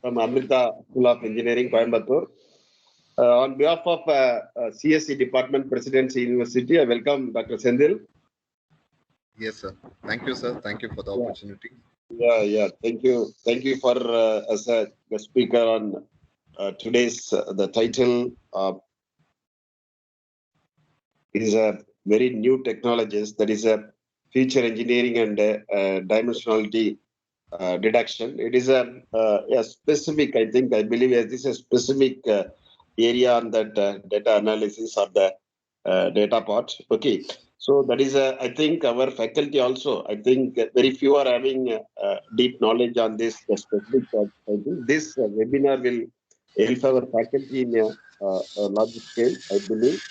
from Amrita School of Engineering, Coimbatore. On behalf of CSE Department, Presidency University, I welcome Dr. Sendil. Yes, sir. Thank you, sir. Thank you for the opportunity. Yeah. Thank you. Thank you for as a guest speaker on today's the title is a very new technologies, that is a future engineering and dimensionality deduction. It is a specific, I believe this is a specific area on that data analysis of the data part. Okay. So that is, I think our faculty also, I think very few are having deep knowledge on this specific. I think this webinar will help our faculty in a large scale, I believe.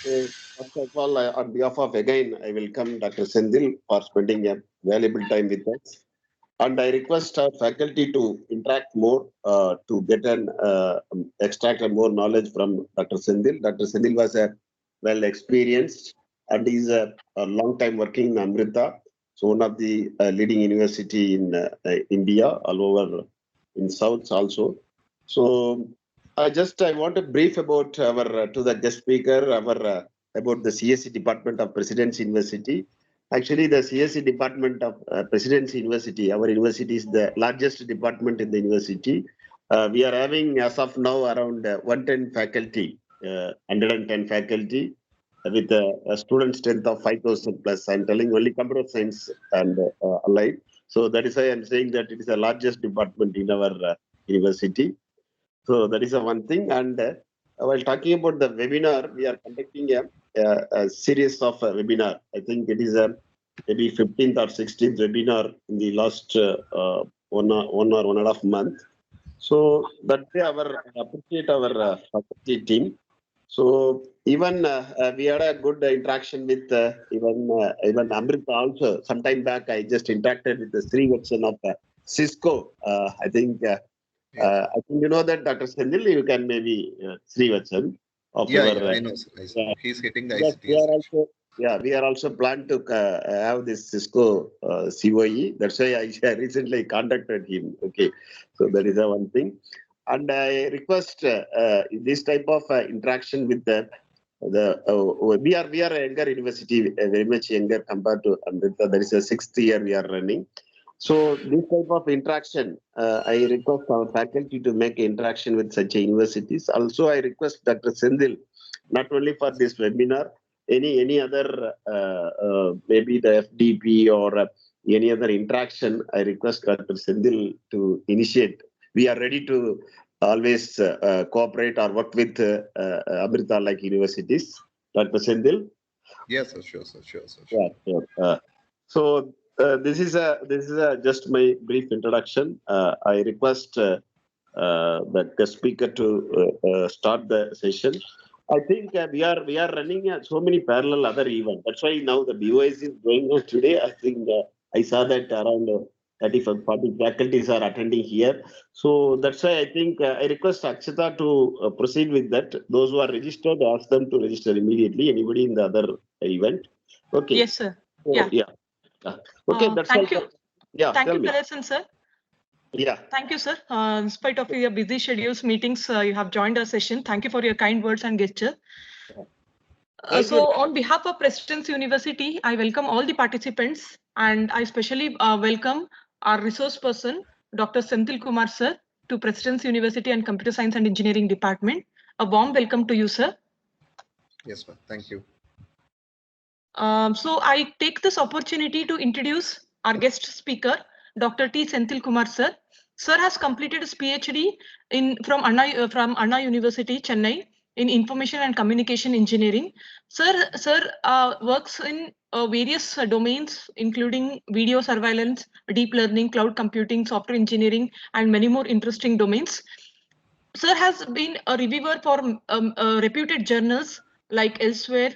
So first of all, on behalf of again, I welcome Dr. Sendil for spending a valuable time with us. And I request our faculty to interact more to get an extract more knowledge from Dr. Sendil. Dr. Sendil was a well experienced and is a long time working in Amrita, so one of the leading university in India, all over in South also. So I want to brief about our to the guest speaker our about the CSE Department of Presidency University. Actually, the CSE Department of Presidency University, our university is the largest department in the university. We are having, as of now, around 110 faculty, 110 faculty with a student strength of 5,000 plus. I'm telling only computer science and allied. So that is why I'm saying that it is the largest department in our university. So that is one thing. And while talking about the webinar, we are conducting a series of webinar. I think it is maybe 15th or 16th webinar in the last one or 1.5 month. So that way, appreciate our faculty team. So even we had a good interaction with even Amrita also. Some time back, I just interacted with the Srivatsan of Cisco. I think you know that Dr. Sendil, you can maybe Srivatsan of Yeah, our. I know, sir. He's hitting the Yes, ICTS. we are also planned to have this Cisco COE. That's why I recently contacted him. Okay, so that is one thing. And I request this type of interaction with we are a younger university, very much younger compared to Amrita. That is a 6th year we are running. So this type of interaction, I request our faculty to make interaction with such universities. Also, I request Dr. Sendil, not only for this webinar, any other maybe the FDP or any other interaction, I request Dr. Sendil to initiate. We are ready to always cooperate or work with Amrita like universities. Dr. Sendil? Yes, sir. Sure, sir. Sure. Yeah, sure. So this is just my brief introduction. I request the guest speaker to start the session. I think we are running so many parallel other events. That's why now the BOS is going on today. I think I saw that around 35, 40 faculties are attending here. So that's why I think I request Akshita to proceed with that. Those who are registered, ask them to register immediately. Anybody in the other event? Okay. Yes, sir. So, yeah. Okay, that's thank all. you. Yeah, thank tell you, me. Palasan, sir. Yeah. Thank you, sir. In spite of your busy schedules, meetings, you have joined our session. Thank you for your kind words and gesture. So on behalf of Presidency University, I welcome all the participants, and I especially welcome our resource person, Dr. Senthil Kumar, sir, to Presidency University and Computer Science and Engineering Department. A warm welcome to you, sir. Yes, ma'am. Thank you. So I take this opportunity to introduce our guest speaker, Dr. T. Senthil Kumar, sir. Sir has completed his PhD from Anna University, Chennai, in Information and Communication Engineering. Sir works in various domains, including video surveillance, deep learning, cloud computing, software engineering, and many more interesting domains. Sir has been a reviewer for reputed journals like Elsewhere,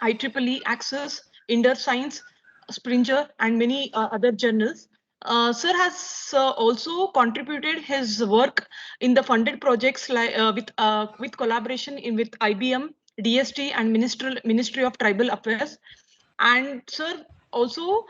IEEE, Access, Inder Science, Springer, and many other journals. Sir has also contributed his work in the funded projects with collaboration with IBM, DST, and Ministry of Tribal Affairs. And sir also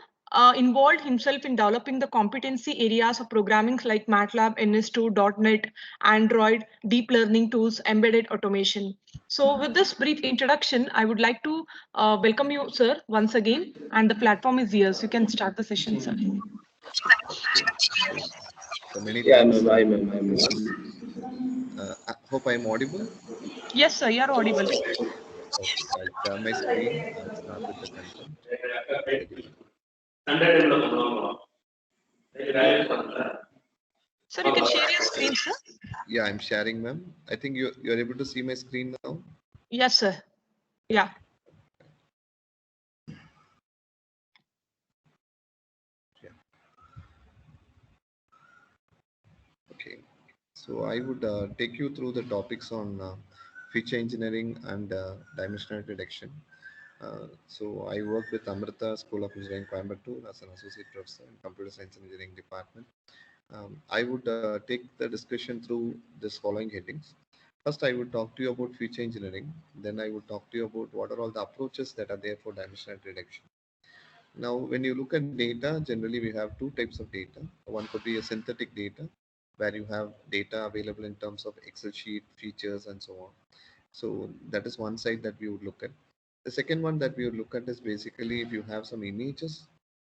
involved himself in developing the competency areas of programming like MATLAB, NS2, .NET, Android, deep learning tools, embedded automation. So with this brief introduction, I would like to welcome you, sir, once again, and the platform is yours. You can start the session, sir. Okay. So many Yeah, thanks. ma'am. I hope I'm audible. Yes, sir, you are audible. Okay, I'll share my screen and start with the content. Sir, you can share your screen, sir. Yeah, I'm sharing, ma'am. I think you're able to see my screen now. Yes, sir. Yeah. Okay. So I would take you through the topics on feature engineering and dimensional reduction. So I work with Amrita School of Engineering, Coimbatore, as an associate professor in computer science and engineering department. I would take the discussion through this following headings. First, I would talk to you about feature engineering. Then I would talk to you about what are all the approaches that are there for dimensional reduction. Now, when you look at data, generally we have two types of data. One could be a synthetic data, where you have data available in terms of Excel sheet, features, and so on. So that is one side that we would look at. The second one that we would look at is basically if you have some images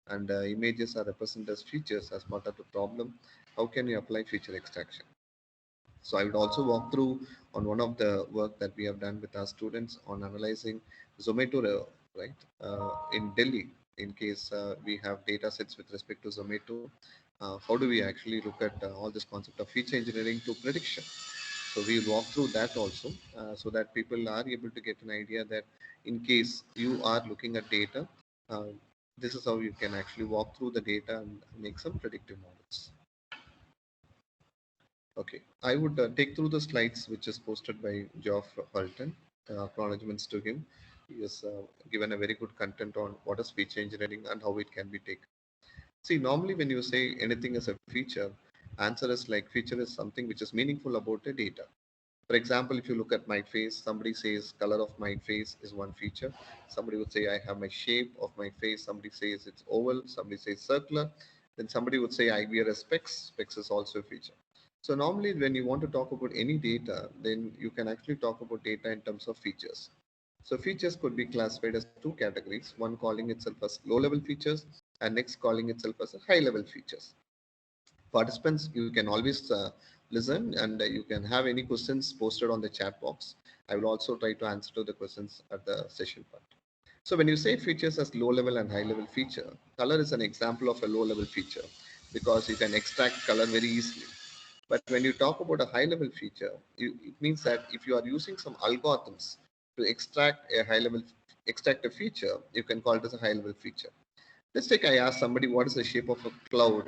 and images are represented as features as part of the problem, how can you apply feature extraction? So I would also walk through on one of the work that we have done with our students on analyzing Zomato, right, in Delhi, in case we have data sets with respect to Zomato. How do we actually look at all this concept of feature engineering to prediction? So we will walk through that also so that people are able to get an idea that in case you are looking at data, uh, this is how you can actually walk through the data and make some predictive models. Okay, I would take through the slides which is posted by Geoff Hulton. Acknowledgements to him. He has given a very good content on what is feature engineering and how it can be taken. See, normally when you say anything is a feature, answer is like feature is something which is meaningful about the data. For example, if you look at my face, somebody says color of my face is one feature. Somebody would say I have my shape of my face. Somebody says it's oval. Somebody says circular. Then somebody would say I wear a specs. Specs is also a feature. So normally when you want to talk about any data, then you can actually talk about data in terms of features. So features could be classified as two categories, one calling itself as low level features and next calling itself as high level features. Participants, you can always listen and you can have any questions posted on the chat box. I will also try to answer to the questions at the session part. So when you say features as low level and high level feature, color is an example of a low level feature because you can extract color very easily. But when you talk about a high level feature, it means that if you are using some algorithms to extract a feature, you can call it as a high level feature. Let's take, I ask somebody what is the shape of a cloud.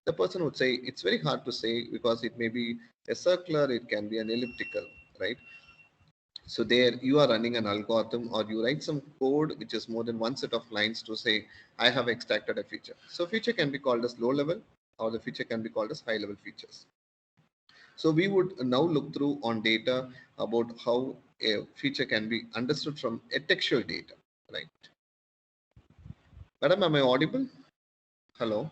The person would say it's very hard to say because it may be a circular, it can be an elliptical, right? So there you are running an algorithm or you write some code which is more than one set of lines to say, I have extracted a feature. So feature can be called as low level or the feature can be called as high level features. So we would now look through on data about how a feature can be understood from a textual data, right? Madam, am I audible? Hello?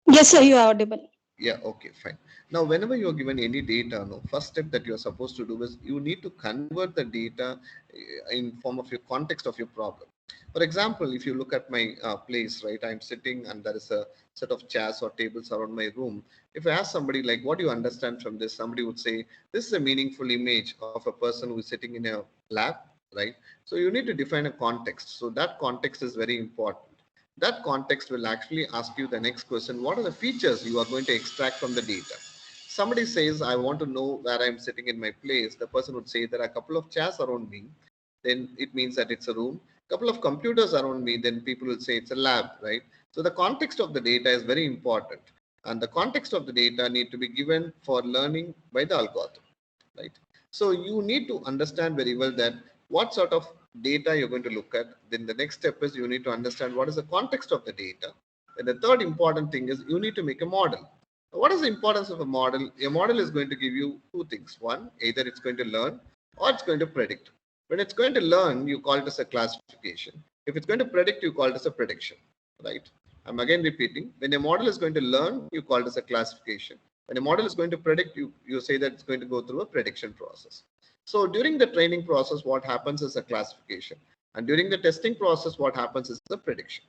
Yes, sir, you are audible. Yeah, okay, fine. Now, whenever you're given any data, no, first step that you're supposed to do is you need to convert the data in form of your context of your problem. For example, if you look at my place, right, I'm sitting and there is a set of chairs or tables around my room. If I ask somebody like, what do you understand from this? Somebody would say, this is a meaningful image of a person who is sitting in a lab, right? So you need to define a context. So that context is very important. That context will actually ask you the next question. What are the features you are going to extract from the data? Somebody says, I want to know where I'm sitting in my place. The person would say, there are a couple of chairs around me. Then it means that it's a room. A couple of computers around me. Then people will say it's a lab, right? So the context of the data is very important. And the context of the data need to be given for learning by the algorithm, right? So you need to understand very well that what sort of data you're going to look at. Then the next step is you need to understand what is the context of the data. And the third important thing is you need to make a model. What is the importance of a model? A model is going to give you two things. One, either it's going to learn or it's going to predict. When it's going to learn, you call it as a classification. If it's going to predict, you call it as a prediction, right? I'm again repeating, when a model is going to learn, you call it as a classification. When a model is going to predict, you say that it's going to go through a prediction process. So during the training process, what happens is a classification. And during the testing process, what happens is the prediction,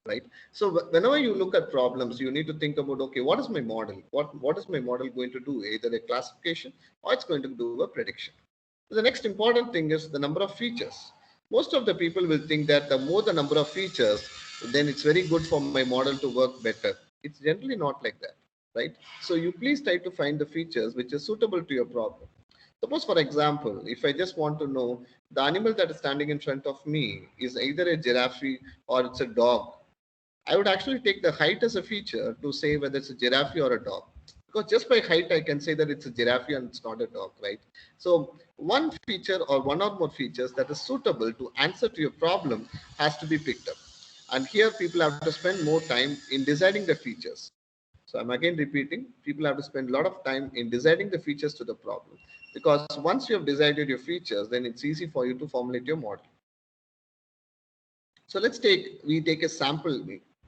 right? So whenever you look at problems, you need to think about, okay, what is my model? What is my model going to do? Either a classification or it's going to do a prediction. The next important thing is the number of features. Most of the people will think that the more the number of features, then it's very good for my model to work better. It's generally not like that, right? So you please try to find the features which is suitable to your problem. Suppose, for example, if I just want to know the animal that is standing in front of me is either a giraffe or it's a dog, I would actually take the height as a feature to say whether it's a giraffe or a dog. Because just by height, I can say that it's a giraffe and it's not a dog, right? So one feature or one or more features that is suitable to answer to your problem has to be picked up. And here people have to spend more time in deciding the features. So I'm again repeating, people have to spend a lot of time in deciding the features to the problem. Because once you have decided your features, then it's easy for you to formulate your model. So we take a sample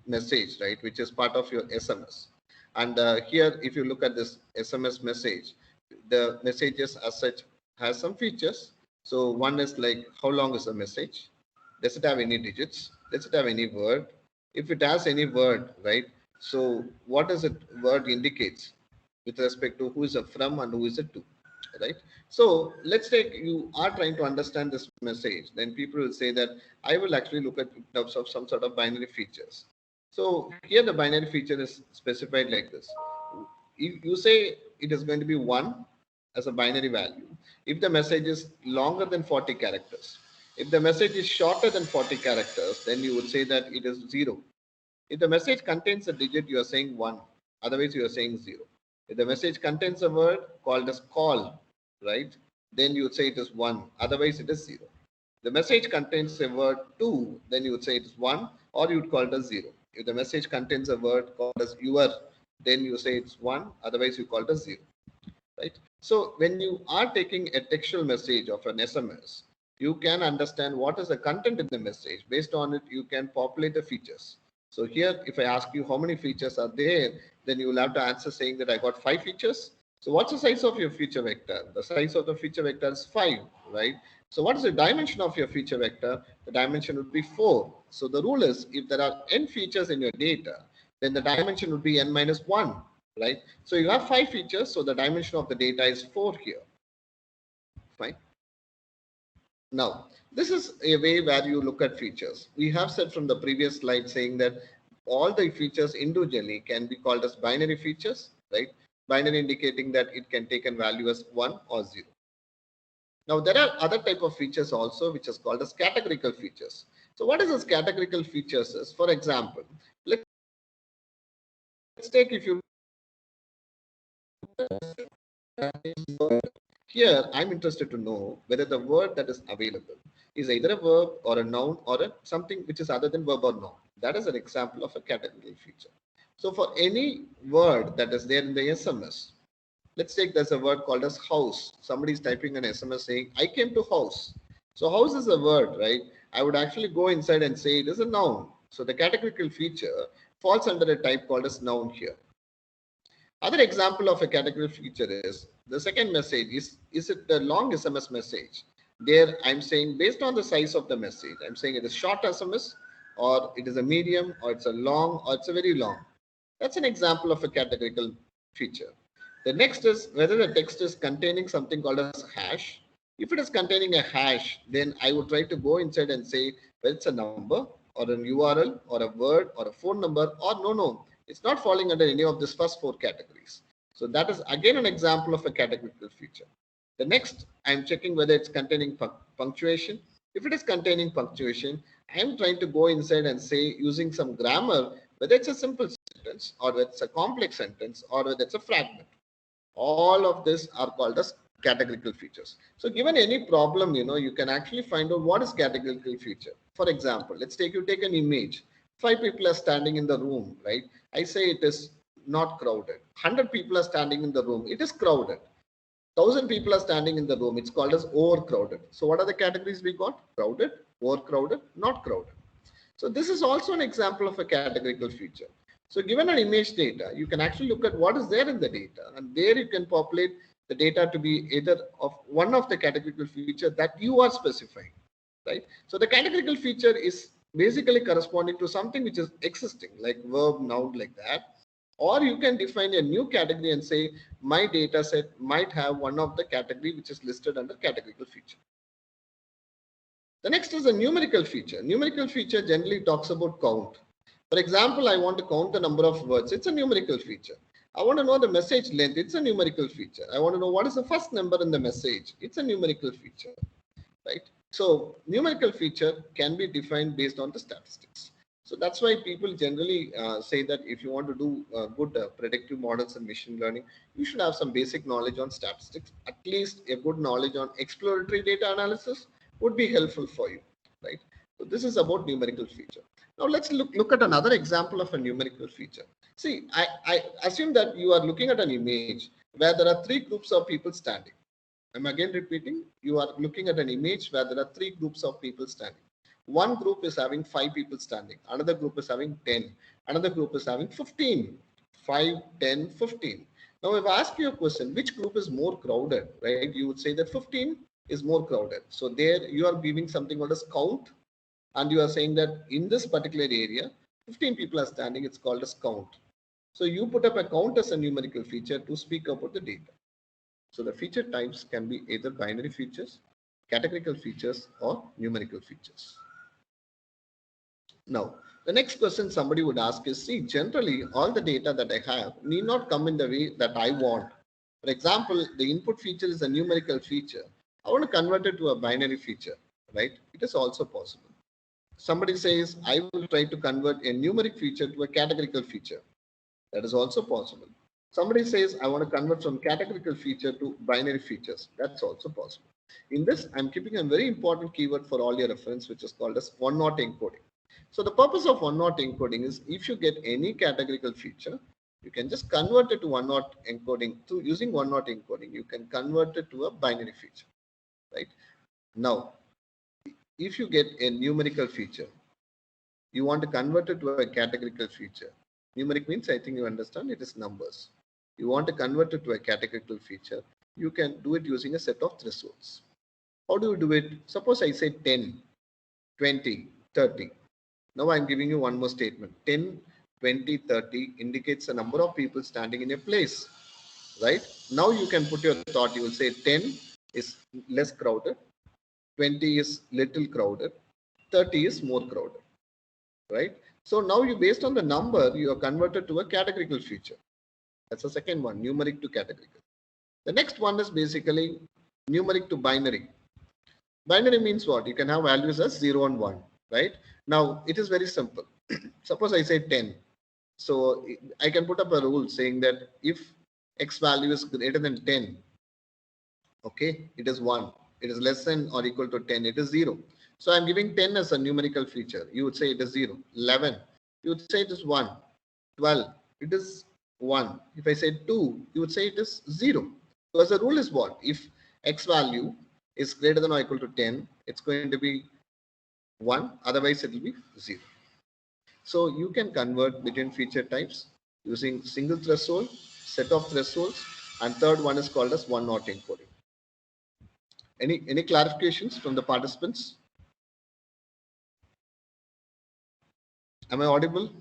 message, right, which is part of your SMS. And here, if you look at this SMS message, the messages as such has some features. So one is like, how long is the message? Does it have any digits? Does it have any word? If it has any word, right? So what does it word indicates with respect to who is it from and who is it to, right? So let's take you are trying to understand this message. Then people will say that I will actually look at in terms of some sort of binary features. So here the binary feature is specified like this. You say it is going to be 1 as a binary value if the message is longer than 40 characters. If the message is shorter than 40 characters, then you would say that it is 0. If the message contains a digit, you are saying 1. Otherwise, you are saying 0. If the message contains a word called as call, right, then you would say it is 1. Otherwise, it is 0. The message contains a word to, then you would say it is 1 or you would call it as 0. If the message contains a word called as your, then you say it's 1, otherwise you call it as 0. Right? So when you are taking a textual message of an SMS, you can understand what is the content in the message. Based on it, you can populate the features. So here, if I ask you how many features are there, then you will have to answer saying that I got 5 features. So what's the size of your feature vector? The size of the feature vector is 5, right? So what is the dimension of your feature vector? The dimension would be 4. So the rule is if there are n features in your data, then the dimension would be n minus 1, right? So you have 5 features, so the dimension of the data is 4 here. Fine. Now, this is a way where you look at features. We have said from the previous slide saying that all the features individually can be called as binary features, right? Binary indicating that it can take a value as 1 or 0. Now, there are other type of features also, which is called as categorical features. So what is this categorical features is? For example, let's take if you here, I'm interested to know whether the word that is available is either a verb or a noun or something which is other than verb or noun. That is an example of a categorical feature. So for any word that is there in the SMS, let's take there's a word called as house. Somebody is typing an SMS saying, I came to house. So house is a word, right? I would actually go inside and say it is a noun. So the categorical feature falls under a type called as noun here. Other example of a categorical feature is the second message is it the long SMS message? There I'm saying based on the size of the message, I'm saying it is short SMS or it is a medium or it's a long or it's a very long. That's an example of a categorical feature. The next is whether the text is containing something called as hash. If it is containing a hash, then I would try to go inside and say whether it's a number or an URL or a word or a phone number or no, it's not falling under any of these first 4 categories. So that is again an example of a categorical feature. The next, I'm checking whether it's containing punctuation. If it is containing punctuation, I'm trying to go inside and say using some grammar whether it's a simple sentence or whether it's a complex sentence or whether it's a fragment. All of this are called as categorical features. So given any problem, you can actually find out what is categorical feature. For example, let's take an image. 5 people are standing in the room, right? I say it is not crowded. 100 people are standing in the room. It is crowded. 1,000 people are standing in the room. It's called as overcrowded. So what are the categories we got? Crowded, overcrowded, not crowded. So this is also an example of a categorical feature. So given an image data, you can actually look at what is there in the data, and there you can populate the data to be either of one of the categorical feature that you are specifying, right? So the categorical feature is basically corresponding to something which is existing, like verb, noun, like that. Or you can define a new category and say my data set might have one of the category which is listed under categorical feature. The next is a numerical feature. Numerical feature generally talks about count. For example, I want to count the number of words. It's a numerical feature. I want to know the message length. It's a numerical feature. I want to know what is the first number in the message. It's a numerical feature, right? So numerical feature can be defined based on the statistics. So that's why people generally say that if you want to do good predictive models and machine learning, you should have some basic knowledge on statistics. At least a good knowledge on exploratory data analysis would be helpful for you, right? So this is about numerical feature. Now let's look at another example of a numerical feature. See, I assume that you are looking at an image where there are three groups of people standing. I'm again repeating, you are looking at an image where there are three groups of people standing. One group is having 5 people standing, another group is having 10, another group is having 15, 5, 10, 15. Now if I ask you a question, which group is more crowded, right? You would say that 15 is more crowded. So there you are giving something called as count, and you are saying that in this particular area, 15 people are standing, it's called as count. So you put up a count as a numerical feature to speak about the data. So the feature types can be either binary features, categorical features, or numerical features. Now, the next question somebody would ask is, see, generally all the data that I have need not come in the way that I want. For example, the input feature is a numerical feature. I want to convert it to a binary feature, right? It is also possible. Somebody says, I will try to convert a numeric feature to a categorical feature. That is also possible. Somebody says, I want to convert from categorical feature to binary features. That's also possible. In this, I'm keeping a very important keyword for all your reference, which is called as one-not encoding. So the purpose of one-not encoding is if you get any categorical feature, you can just convert it to one-not encoding. Through using one-not encoding, you can convert it to a binary feature, right? Now, if you get a numerical feature, you want to convert it to a categorical feature. Numeric means, I think you understand, it is numbers. You want to convert it to a categorical feature, you can do it using a set of thresholds. How do you do it? Suppose I say 10, 20, 30. Now I'm giving you one more statement. 10, 20, 30 indicates the number of people standing in a place, right? Now you can put your thought. You will say 10 is less crowded, 20 is little crowded, 30 is more crowded, right? So now you, based on the number, you are converted to a categorical feature. That's the second one, numeric to categorical. The next one is basically numeric to binary. Binary means what? You can have values as 0 and 1, right? Now it is very simple. Suppose I say 10. So I can put up a rule saying that if X value is greater than 10, okay, it is 1. It is less than or equal to 10, it is 0. So I'm giving 10 as a numerical feature. You would say it is 0. 11, you would say it is 1. 12, it is 1. If I say 2, you would say it is 0. So as a rule is what? If X value is greater than or equal to 10, it's going to be 1. Otherwise, it will be 0. So you can convert between feature types using single threshold, set of thresholds, and third one is called as one-not encoding. Any clarifications from the participants? Am I audible?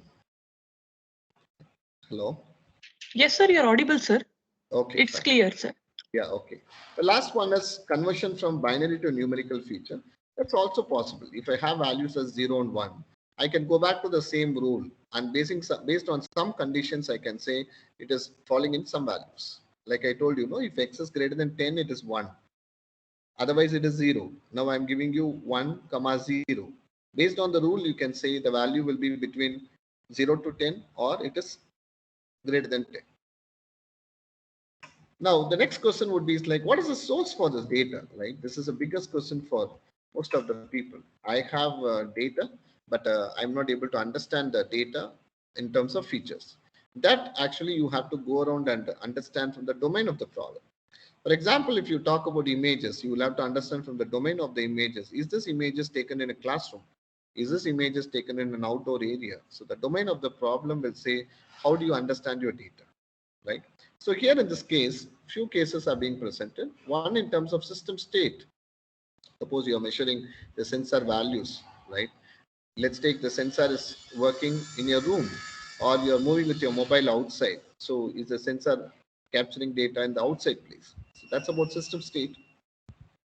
Hello? Yes, sir, you're audible, sir. Okay. It's fine. clear, sir. Yeah, okay. The last one is conversion from binary to numerical feature. That's also possible. If I have values as 0 and 1, I can go back to the same rule and based on some conditions, I can say it is falling in some values. Like I told you, if X is greater than 10, it is 1. Otherwise, it is 0. Now I'm giving you 1, 0. Based on the rule, you can say the value will be between 0 to 10 or it is greater than 10. Now, the next question would be like, what is the source for this data, right? This is the biggest question for most of the people. I have data, but I'm not able to understand the data in terms of features. That actually you have to go around and understand from the domain of the problem. For example, if you talk about images, you will have to understand from the domain of the images. Is this images taken in a classroom? Is this images taken in an outdoor area? So the domain of the problem will say, how do you understand your data, right? So here in this case, few cases are being presented. One in terms of system state. Suppose you are measuring the sensor values, right? Let's take the sensor is working in your room or you're moving with your mobile outside. So is the sensor capturing data in the outside place? So that's about system state.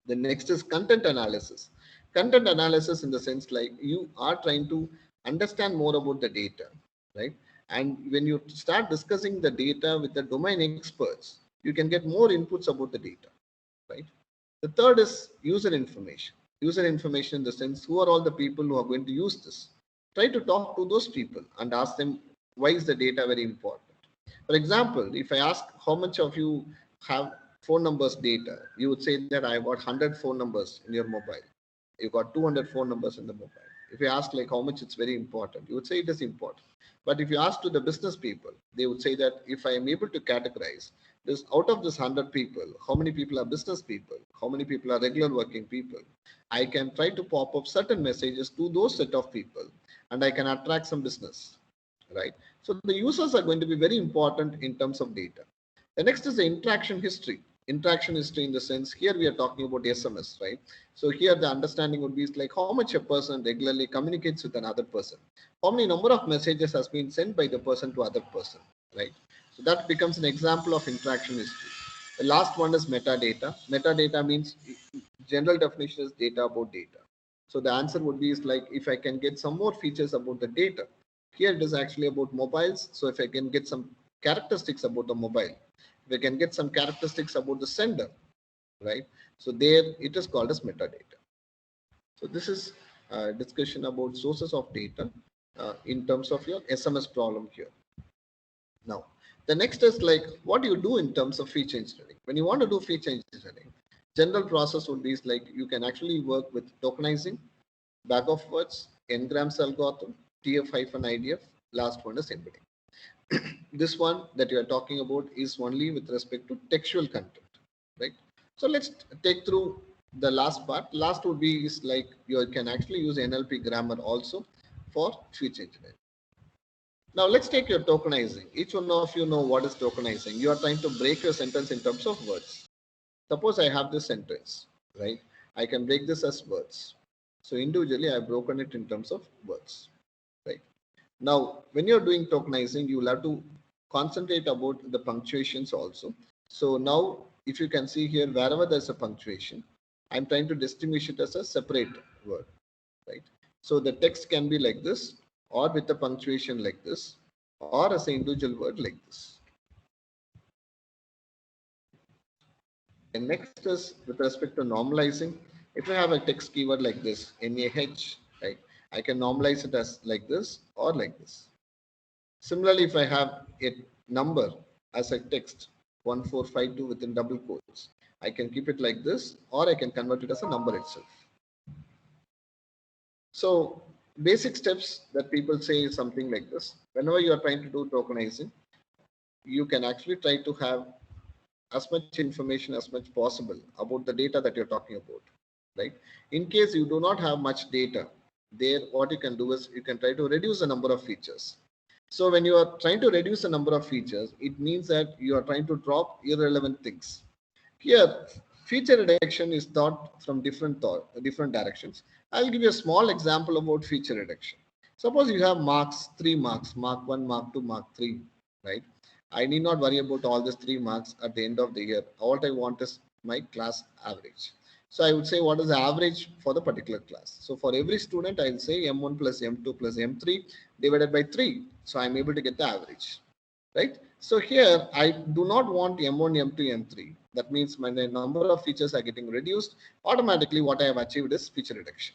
The next is content analysis. Content analysis in the sense like you are trying to understand more about the data, right? And when you start discussing the data with the domain experts, you can get more inputs about the data, right? The third is user information. User information in the sense, who are all the people who are going to use this? Try to talk to those people and ask them, why is the data very important? For example, if I ask how much of you have phone numbers data, you would say that I got 100 phone numbers in your mobile. You got 200 phone numbers in the mobile. If you ask like how much it's very important, you would say it is important. But if you ask to the business people, they would say that if I am able to categorize this out of this 100 people, how many people are business people, how many people are regular working people, I can try to pop up certain messages to those set of people and I can attract some business, right? So the users are going to be very important in terms of data. The next is the interaction history. Interaction history in the sense, here we are talking about SMS, right? So here the understanding would be like how much a person regularly communicates with another person. How many number of messages has been sent by the person to other person, right? So that becomes an example of interaction history. The last one is metadata. Metadata means general definition is data about data. So the answer would be is like if I can get some more features about the data. Here it is actually about mobiles. So if I can get some characteristics about the mobile, if I can get some characteristics about the sender, right? So there it is called as metadata. So this is a discussion about sources of data in terms of your SMS problem here. Now, the next is like, what do you do in terms of feature engineering? When you want to do feature engineering, general process would be like you can actually work with tokenizing, bag of words, n-grams algorithm, TF-IDF, last one is embedding. This one that you are talking about is only with respect to textual content, right? So let's take through the last part. Last would be is like you can actually use NLP grammar also for feature engineering. Now let's take your tokenizing. Each one of you know what is tokenizing. You are trying to break your sentence in terms of words. Suppose I have this sentence, right? I can break this as words. So individually, I've broken it in terms of words, right? Now, when you're doing tokenizing, you will have to concentrate about the punctuations also. So now, if you can see here, wherever there's a punctuation, I'm trying to distinguish it as a separate word, right? So the text can be like this, or with a punctuation like this, or as an individual word like this. And next is with respect to normalizing. If I have a text keyword like this, NAH, right? I can normalize it as like this or like this. Similarly, if I have a number as a text 1452 within double quotes, I can keep it like this, or I can convert it as a number itself. So basic steps that people say is something like this. Whenever you are trying to do tokenizing, you can actually try to have as much information as much possible about the data that you're talking about, right? In case you do not have much data, there what you can do is you can try to reduce the number of features. So when you are trying to reduce the number of features, it means that you are trying to drop irrelevant things. Here, feature reduction is thought from different directions. I'll give you a small example about feature reduction. Suppose you have marks, 3 marks, mark 1, mark 2, mark 3, right? I need not worry about all these 3 marks at the end of the year. All I want is my class average. So I would say what is the average for the particular class. So for every student, I'll say M1 plus M2 plus M3 divided by 3. So I'm able to get the average, right? So here I do not want M1, M2, M3. That means my number of features are getting reduced. Automatically what I have achieved is feature reduction,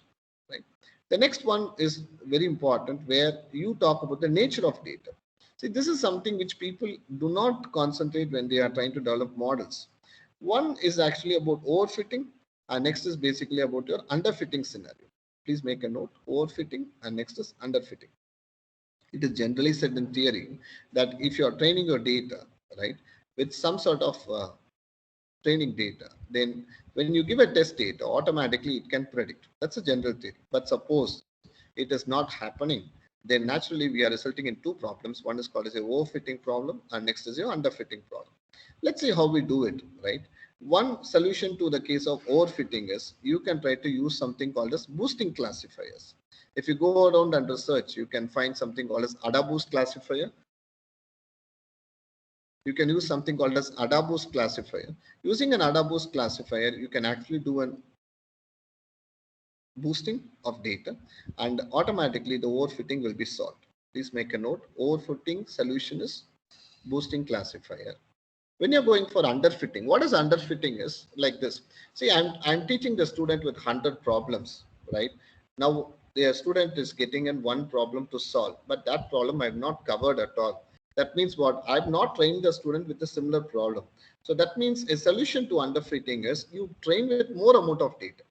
right? The next one is very important where you talk about the nature of data. See, this is something which people do not concentrate when they are trying to develop models. One is actually about overfitting, and next is basically about your underfitting scenario. Please make a note, overfitting, and next is underfitting. It is generally said in theory that if you are training your data, right, with some sort of training data, then when you give a test data, automatically it can predict. That's a general theory. But suppose it is not happening, then naturally we are resulting in two problems. One is called as a overfitting problem, and next is your underfitting problem. Let's see how we do it, right? One solution to the case of overfitting is you can try to use something called as boosting classifiers. If you go around and research, you can find something called as AdaBoost classifier. You can use something called as AdaBoost classifier. Using an AdaBoost classifier, you can actually do an boosting of data, and automatically the overfitting will be solved. Please make a note. Overfitting solution is boosting classifier. When you're going for underfitting, what is underfitting is like this. See, I'm teaching the student with 100 problems, right? Now the student is getting in one problem to solve, but that problem I've not covered at all. That means what? I've not trained the student with a similar problem. So that means a solution to underfitting is you train with more amount of data,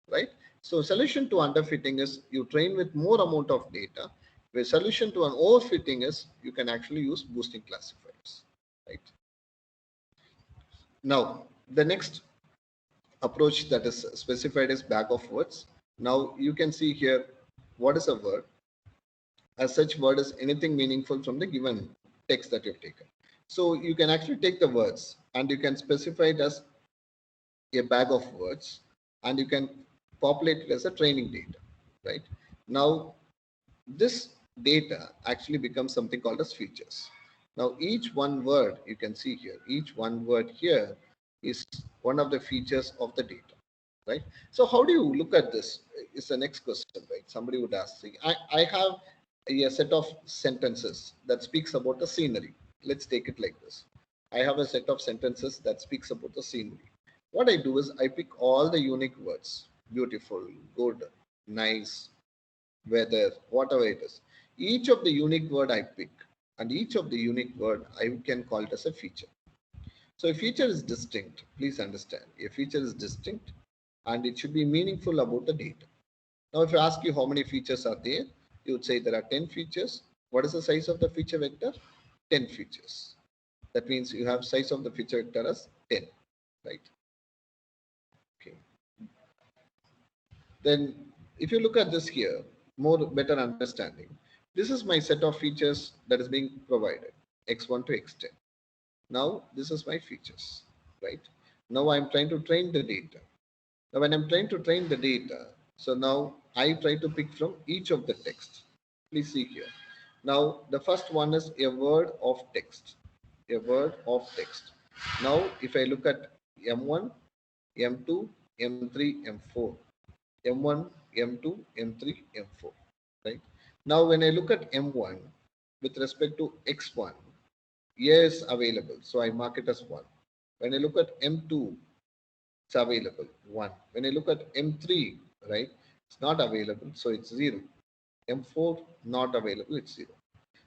right? So solution to underfitting is you train with more amount of data, where solution to an overfitting is you can actually use boosting classifiers, right? Now, the next approach that is specified is bag of words. Now you can see here, what is a word? As such, word is anything meaningful from the given text that you've taken. So you can actually take the words and you can specify it as a bag of words, and you can populate it as a training data, right? Now, this data actually becomes something called as features. Now, each one word you can see here, each one word here is one of the features of the data, right? So how do you look at this is the next question, right? Somebody would ask, see, I have a set of sentences that speaks about the scenery. Let's take it like this. I have a set of sentences that speaks about the scenery. What I do is I pick all the unique words, beautiful, good, nice, weather, whatever it is. Each of the unique word I pick, and each of the unique word I can call it as a feature. So a feature is distinct. Please understand, a feature is distinct and it should be meaningful about the data. Now, if I ask you how many features are there, you would say there are 10 features. What is the size of the feature vector? 10 features. That means you have size of the feature vector as 10, right? Okay. Then if you look at this here, more better understanding, this is my set of features that is being provided, x1 to x10. Now this is my features, right? Now I'm trying to train the data. Now when I'm trying to train the data, so now I try to pick from each of the text. Please see here. Now the first one is a word of text, a word of text. Now if I look at M1, M2, M3, M4, M1, M2, M3, M4, right? Now when I look at M1 with respect to X1, A is available, so I mark it as 1. When I look at M2, it's available, 1. When I look at M3, right, it's not available, so it's 0. M4, not available, it's 0.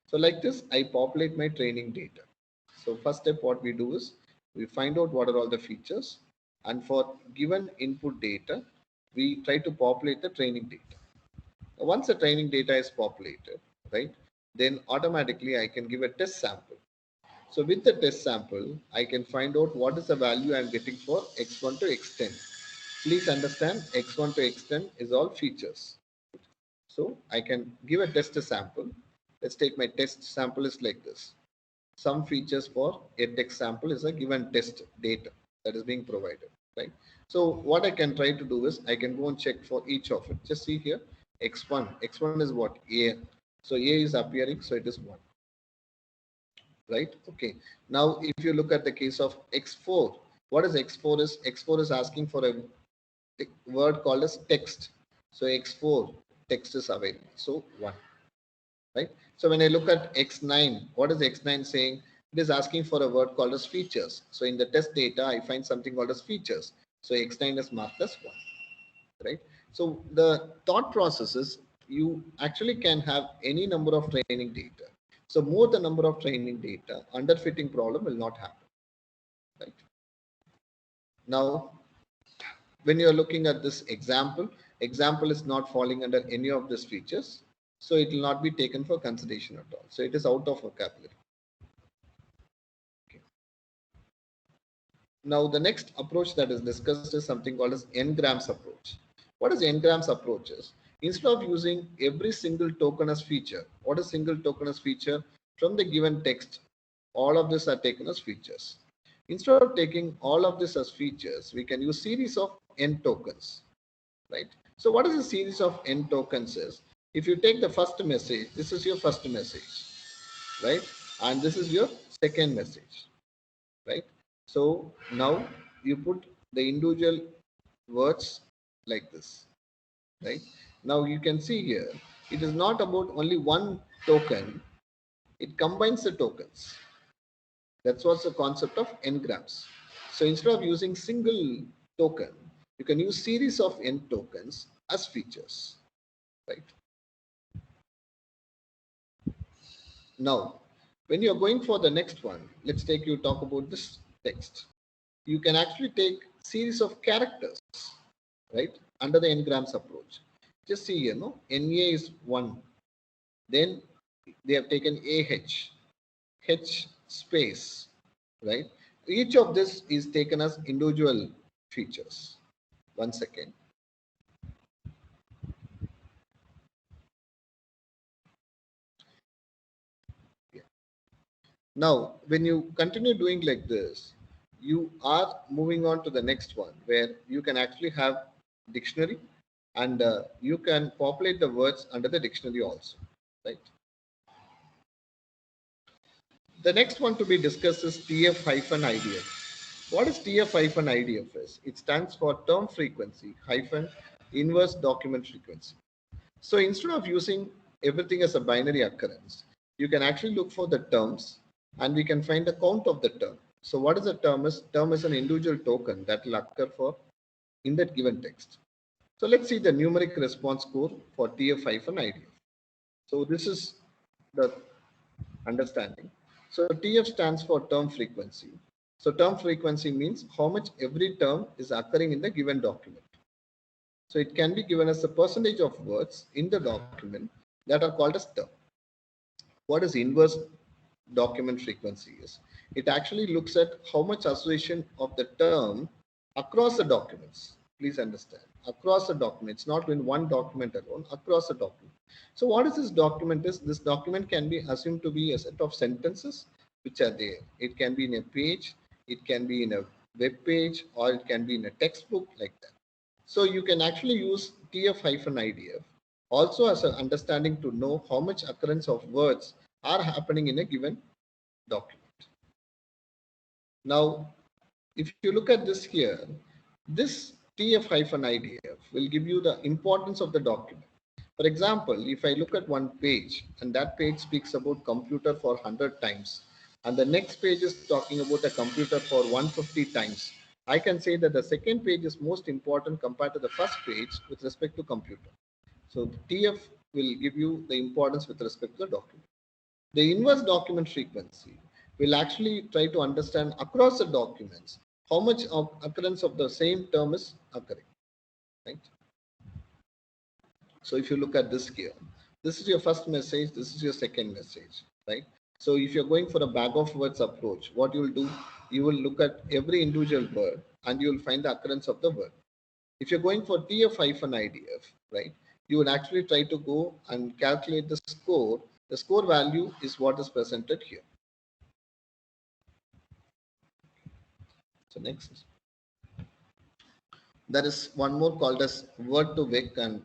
So like this, I populate my training data. So first step, what we do is we find out what are all the features, and for given input data, we try to populate the training data. Once the training data is populated, right, then automatically I can give a test sample. So with the test sample, I can find out what is the value I'm getting for x1 to x10. Please understand, x1 to x10 is all features. So I can give a test sample. Let's take my test sample is like this. Some features for a text sample is a given test data that is being provided, right? So what I can try to do is I can go and check for each of it. Just see here, x1 is what? A. So A is appearing, so it is 1. Right? Okay. Now, if you look at the case of X4, what is X4 is? X4 is asking for a word called as text. So X4, text is available. So 1. Right? So when I look at X9, what is X9 saying? It is asking for a word called as features. So in the test data, I find something called as features. So X9 is marked as 1. Right? So the thought process is you actually can have any number of training data. So more the number of training data, underfitting problem will not happen. Right? Now, when you're looking at this example is not falling under any of these features. So it will not be taken for consideration at all. So it is out of vocabulary. Okay. Now, the next approach that is discussed is something called as n-grams approach. What is n-grams approach is? Instead of using every single token as feature, what is single token as feature? From the given text, all of this are taken as features. Instead of taking all of this as features, we can use series of n tokens, right? So what is a series of n tokens is? If you take the first message, this is your first message, right? And this is your second message, right? So now you put the individual words like this, right? Now you can see here, it is not about only one token, it combines the tokens. That's what's the concept of n-grams. So instead of using single token, you can use series of n tokens as features, right? Now, when you're going for the next one, let's talk about this text. You can actually take series of characters, right, under the n-grams approach. Just see here, no, NA is 1. Then they have taken AH, H space, right? Each of this is taken as individual features. 1 second. Yeah. Now, when you continue doing like this, you are moving on to the next one where you can actually have dictionary and you can populate the words under the dictionary also, right? The next one to be discussed is TF-IDF. What is TF-IDF is? It stands for term frequency hyphen inverse document frequency. So instead of using everything as a binary occurrence, you can actually look for the terms and we can find the count of the term. So what is a term is? Term is an individual token that will occur for in that given text. So let's see the numeric response score for TF-IDF. So this is the understanding. So TF stands for term frequency. So term frequency means how much every term is occurring in the given document. So it can be given as a percentage of words in the document that are called as term. What is inverse document frequency is? It actually looks at how much association of the term across the documents. Please understand, across the documents, not in one document alone, across the document. So what is this document is? This document can be assumed to be a set of sentences which are there. It can be in a page, it can be in a web page, or it can be in a textbook like that. So you can actually use TF-IDF also as an understanding to know how much occurrence of words are happening in a given document. Now, if you look at this here, this TF-IDF will give you the importance of the document. For example, if I look at one page and that page speaks about computer for 100 times and the next page is talking about a computer for 150 times, I can say that the second page is most important compared to the first page with respect to computer. So TF will give you the importance with respect to the document. The inverse document frequency will actually try to understand across the documents how much of occurrence of the same term is occurring, right? So if you look at this here, this is your first message, this is your second message, right? So if you're going for a bag of words approach, what you will do, you will look at every individual word and you will find the occurrence of the word. If you're going for TF-IDF, right, you would actually try to go and calculate the score. The score value is what is presented here. So next, there is one more called as word to vec and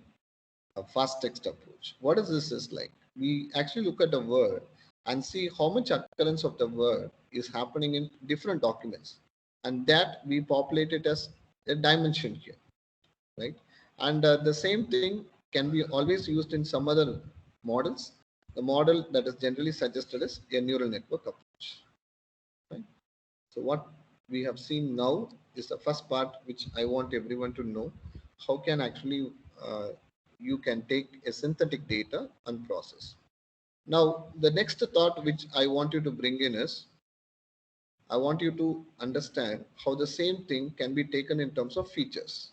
a fast text approach. What is this is like? We actually look at a word and see how much occurrence of the word is happening in different documents, and that we populate it as a dimension here, right? And the same thing can be always used in some other models. The model that is generally suggested is a neural network approach, right? So what we have seen now is the first part, which I want everyone to know. How can actually you can take a synthetic data and process. Now, the next thought which I want you to bring in is, I want you to understand how the same thing can be taken in terms of features.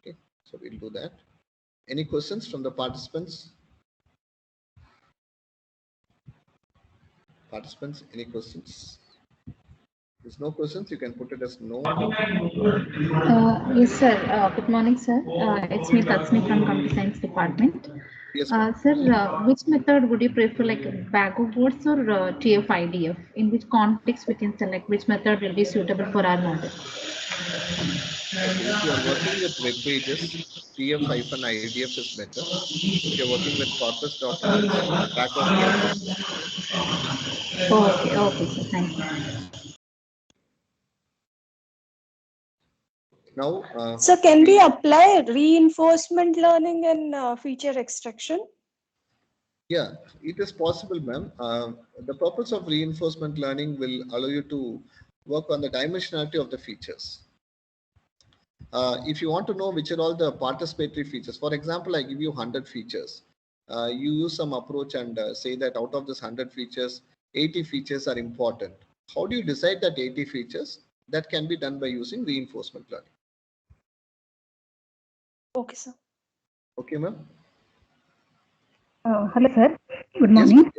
Okay, so we'll do that. Any questions from the participants? Participants, any questions? there's no questions, you can put it as no. Yes, sir. Good morning, sir. It's me, Tatsni from Computer Science Department. Yes, ma'am. Sir, which method would you prefer, like bag of words or TF-IDF? In which context we can select which method will be suitable for our model? Okay, if you are working with web pages, TF-IDF is better. If you're working with corpus documents, bag of words is better. Okay, okay, sir. Thank you. Now, So can we apply reinforcement learning in feature extraction? yeah, it is possible, ma'am. The purpose of reinforcement learning will allow you to work on the dimensionality of the features. If you want to know which are all the participatory features, for example, I give you 100 features. You use some approach and say that out of this 100 features, 80 features are important. How do you decide that 80 features? That can be done by using reinforcement learning. Okay, sir. Okay, ma'am? Hello, sir. Good Yes, morning.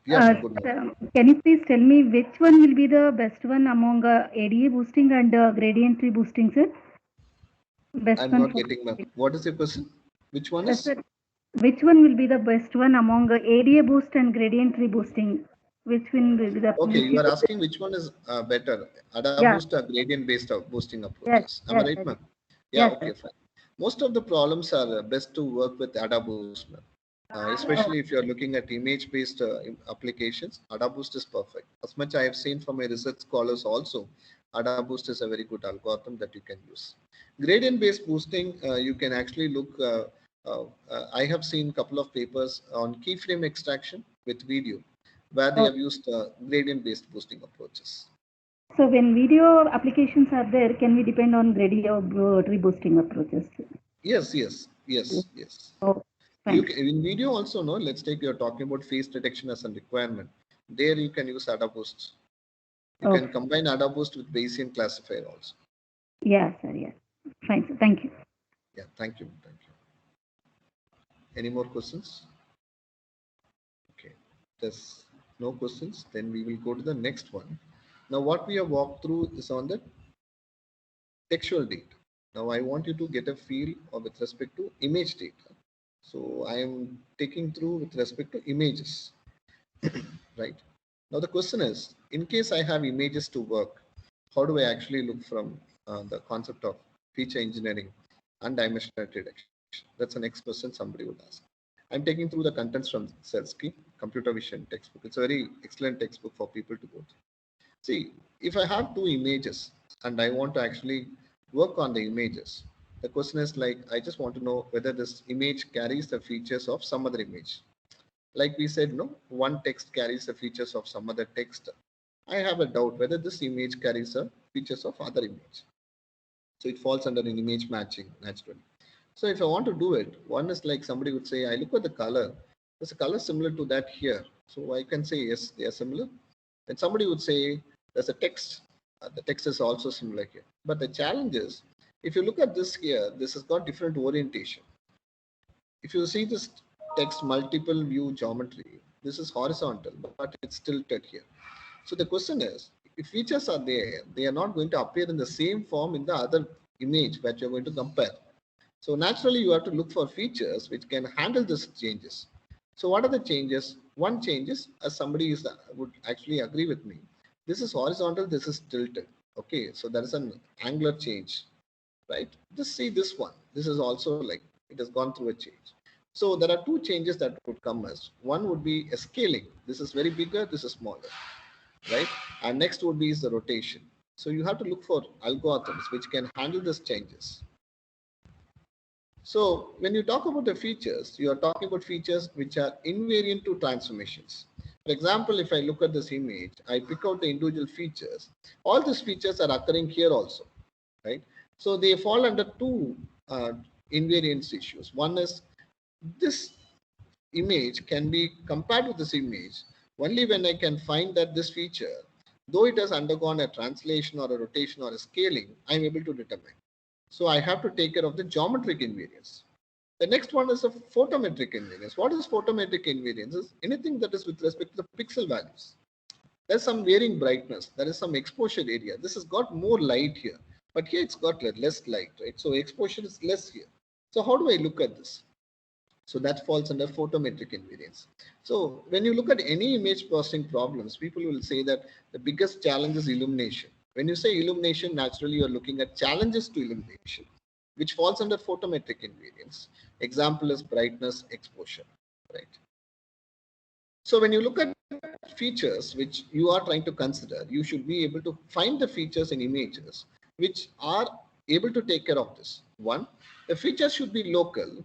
yes, good morning. Can you please tell me which one will be the best one among ADA boosting and gradient tree boosting, sir? Best I'm one not for getting, ma'am. What is your question? Which one is? sir, which one will be the best one among ADA boost and gradient tree boosting? Which one will be the Okay, you are asking which one is better, ADA Yeah. boost or gradient based boosting Yes, approaches. Am I yes, right, yes. ma'am? Yeah, Yes, okay, sir. fine. Most of the problems are best to work with ADA boost, ma'am. Especially if you are looking at image based applications, ADA boost is perfect. As much I have seen from my research scholars also, ADA boost is a very good algorithm that you can use. Gradient based boosting, you can actually look. I have seen a couple of papers on keyframe extraction with video, where they have used gradient based boosting approaches. So when video applications are there, can we depend on gradient tree boosting approaches? Yes. Oh, You thanks. can, in video also, no, let's take, you're talking about face detection as a requirement. There you can use ADA boost. You can combine ADA boost with Bayesian classifier also. Yeah, sir. Yeah. Fine, sir. Thank you. Yeah, thank you. Any more questions? Okay, there's no questions. Then we will go to the next one. Now, what we have walked through is on the textual data. Now, I want you to get a feel with respect to image data. So, I am taking through with respect to images, right? Now, the question is, in case I have images to work, how do I actually look from the concept of feature engineering and dimensionality reduction? That's the next question somebody would ask. I'm taking through the contents from Selsky, Computer Vision textbook. It's a very excellent textbook for people to go through. See, if I have two images and I want to actually work on the images, the question is like, I just want to know whether this image carries the features of some other image. Like we said, no, one text carries the features of some other text. I have a doubt whether this image carries the features of other image. So it falls under an image matching naturally. So if I want to do it, one is like somebody would say, I look at the color. There's a color similar to that here. So I can say, yes, they are similar. Then somebody would say, there's a text. The text is also similar here. But the challenge is, if you look at this here, this has got different orientation. If you see this text multiple view geometry, this is horizontal, but it's tilted here. So the question is, if features are there, they are not going to appear in the same form in the other image that you're going to compare. So naturally, you have to look for features which can handle these changes. So what are the changes? One change is, as somebody would actually agree with me, this is horizontal, this is tilted. Okay, so there is an angular change, right? Just see this one. This is also like, it has gone through a change. So there are two changes that would come as. One would be a scaling. This is very bigger, this is smaller, right? And next would be is the rotation. So you have to look for algorithms which can handle these changes. So when you talk about the features, you are talking about features which are invariant to transformations. For example, if I look at this image, I pick out the individual features. All these features are occurring here also, right? So they fall under two invariance issues. One is this image can be compared with this image only when I can find that this feature, though it has undergone a translation or a rotation or a scaling, I'm able to determine. So I have to take care of the geometric invariance. The next one is a photometric invariance. What is photometric invariance? Is anything that is with respect to the pixel values. There's some varying brightness. There is some exposure area. This has got more light here, but here it's got less light, right? So exposure is less here. So how do I look at this? So that falls under photometric invariance. So when you look at any image processing problems, people will say that the biggest challenge is illumination. When you say illumination, naturally you're looking at challenges to illumination, which falls under photometric invariance. Example is brightness, exposure, right? So when you look at features which you are trying to consider, you should be able to find the features in images which are able to take care of this. One, the features should be local.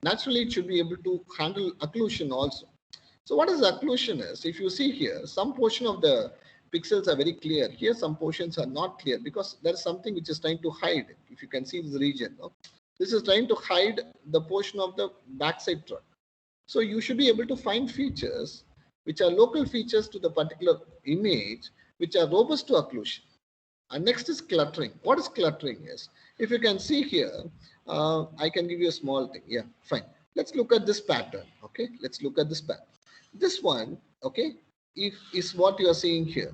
Naturally, it should be able to handle occlusion also. So what is occlusion is, if you see here, some portion of the pixels are very clear. Here, some portions are not clear because there is something which is trying to hide. If you can see this region, no? This is trying to hide the portion of the backside truck. So you should be able to find features which are local features to the particular image, which are robust to occlusion. And next is cluttering. What is cluttering is, if you can see here, I can give you a small thing. Yeah, fine. Let's look at this pattern. Okay, let's look at this pattern. This one, okay, is what you are seeing here.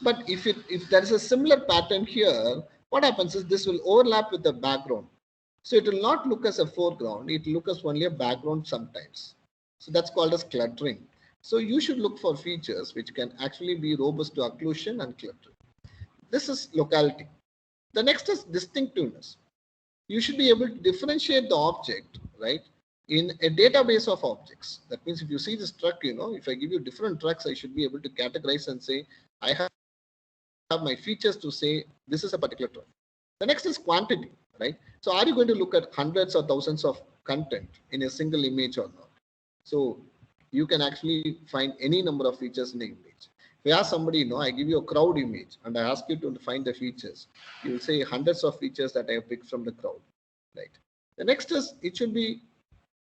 But if there is a similar pattern here, what happens is this will overlap with the background. So it will not look as a foreground. It will look as only a background sometimes. So that's called as cluttering. So you should look for features which can actually be robust to occlusion and cluttering. This is locality. The next is distinctiveness. You should be able to differentiate the object, right, in a database of objects. That means if you see this truck, you know, if I give you different trucks, I should be able to categorize and say, I have my features to say this is a particular truck. The next is quantity, right? So are you going to look at hundreds or thousands of content in a single image or not? So you can actually find any number of features in the image. If you ask somebody, you know, I give you a crowd image and I ask you to find the features, you will say hundreds of features that I have picked from the crowd, right? The next is, it should be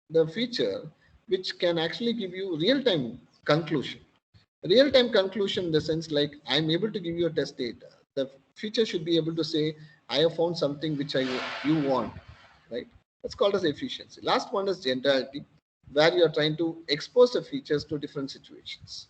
the feature which can actually give you real-time conclusion. Real-time conclusion in the sense like I'm able to give you a test data. The feature should be able to say, I have found something which you want, right? That's called as efficiency. Last one is generality, where you are trying to expose the features to different situations.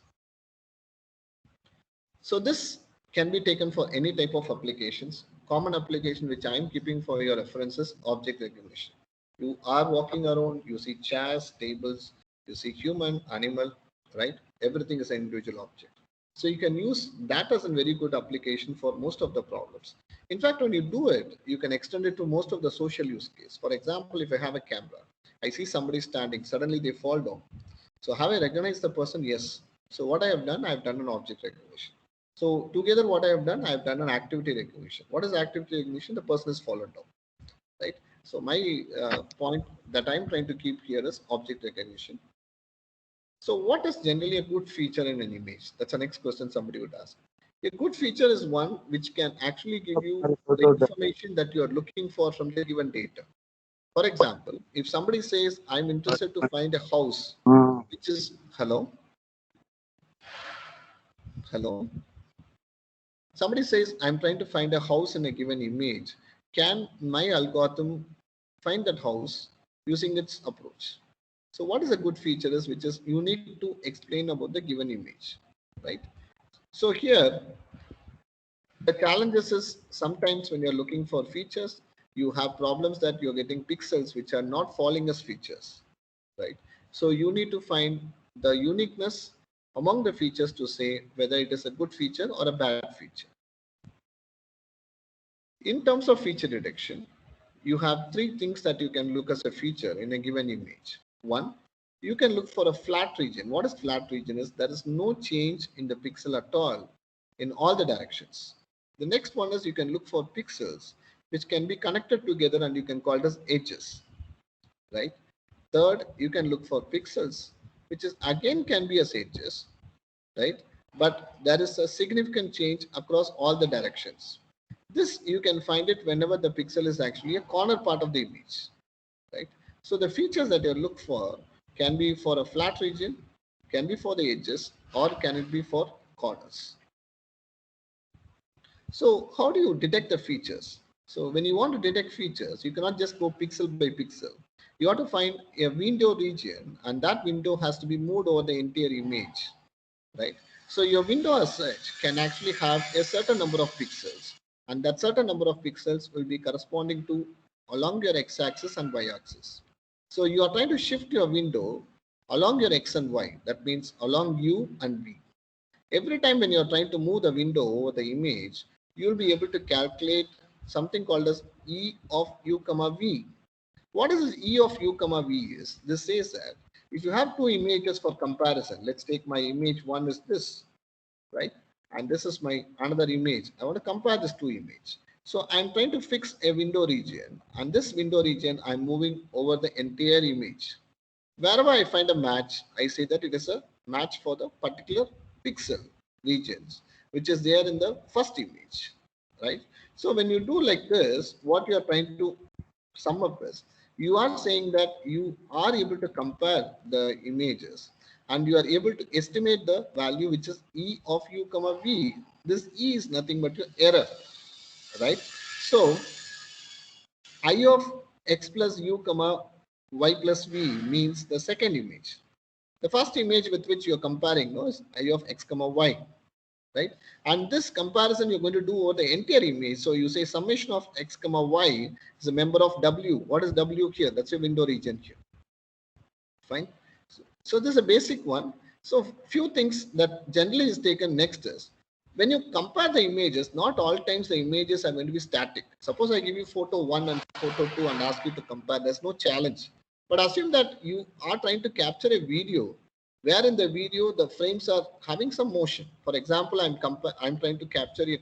So this can be taken for any type of applications. Common application which I'm keeping for your reference is object recognition. You are walking around, you see chairs, tables, you see human, animal, right? Everything is an individual object. So you can use that as a very good application for most of the problems. In fact, when you do it, you can extend it to most of the social use case. For example, if I have a camera, I see somebody standing, suddenly they fall down. So have I recognized the person? Yes. So what I have done an object recognition. So together what I have done an activity recognition. What is activity recognition? The person is fallen down, right? So my point that I'm trying to keep here is object recognition. So what is generally a good feature in an image? That's the next question somebody would ask. A good feature is one which can actually give you the information that you are looking for from the given data. For example, if somebody says, I'm interested to find a house, which is, hello? Somebody says, I'm trying to find a house in a given image. Can my algorithm find that house using its approach? So what is a good feature is which is unique to explain about the given image, right? So here, the challenges is sometimes when you're looking for features, you have problems that you're getting pixels which are not falling as features, right? So you need to find the uniqueness among the features to say whether it is a good feature or a bad feature. In terms of feature detection, you have three things that you can look as a feature in a given image. One, you can look for a flat region. What is flat region is there is no change in the pixel at all in all the directions. The next one is you can look for pixels which can be connected together and you can call it as edges, right? Third, you can look for pixels which is again can be as edges, right? But there is a significant change across all the directions. This you can find it whenever the pixel is actually a corner part of the image, right? So the features that you look for can be for a flat region, can be for the edges, or can it be for corners. So how do you detect the features? So when you want to detect features, you cannot just go pixel by pixel. You have to find a window region and that window has to be moved over the entire image, right? So your window as such can actually have a certain number of pixels, and that certain number of pixels will be corresponding to along your x-axis and y-axis. So you are trying to shift your window along your x and y. That means along u and v. Every time when you are trying to move the window over the image, you will be able to calculate something called as E of u comma v. What is this E of u comma v is? This says that if you have two images for comparison, let's take my image one is this, right? And this is my another image. I want to compare these two images. So I'm trying to fix a window region, and this window region I'm moving over the entire image. Wherever I find a match, I say that it is a match for the particular pixel regions, which is there in the first image, right? So when you do like this, what you are trying to sum up is, you are saying that you are able to compare the images and you are able to estimate the value which is E of u comma v. This E is nothing but your error, right? So I of x plus u comma y plus v means the second image. The first image with which you're comparing is I of x comma y, right? And this comparison you're going to do over the entire image. So you say summation of x comma y is a member of w. What is w here? That's your window region here. Fine. So this is a basic one. So few things that generally is taken next is, when you compare the images, not all times the images are going to be static. Suppose I give you photo 1 and photo 2 and ask you to compare, there's no challenge. But assume that you are trying to capture a video where in the video the frames are having some motion. For example, I'm trying to capture a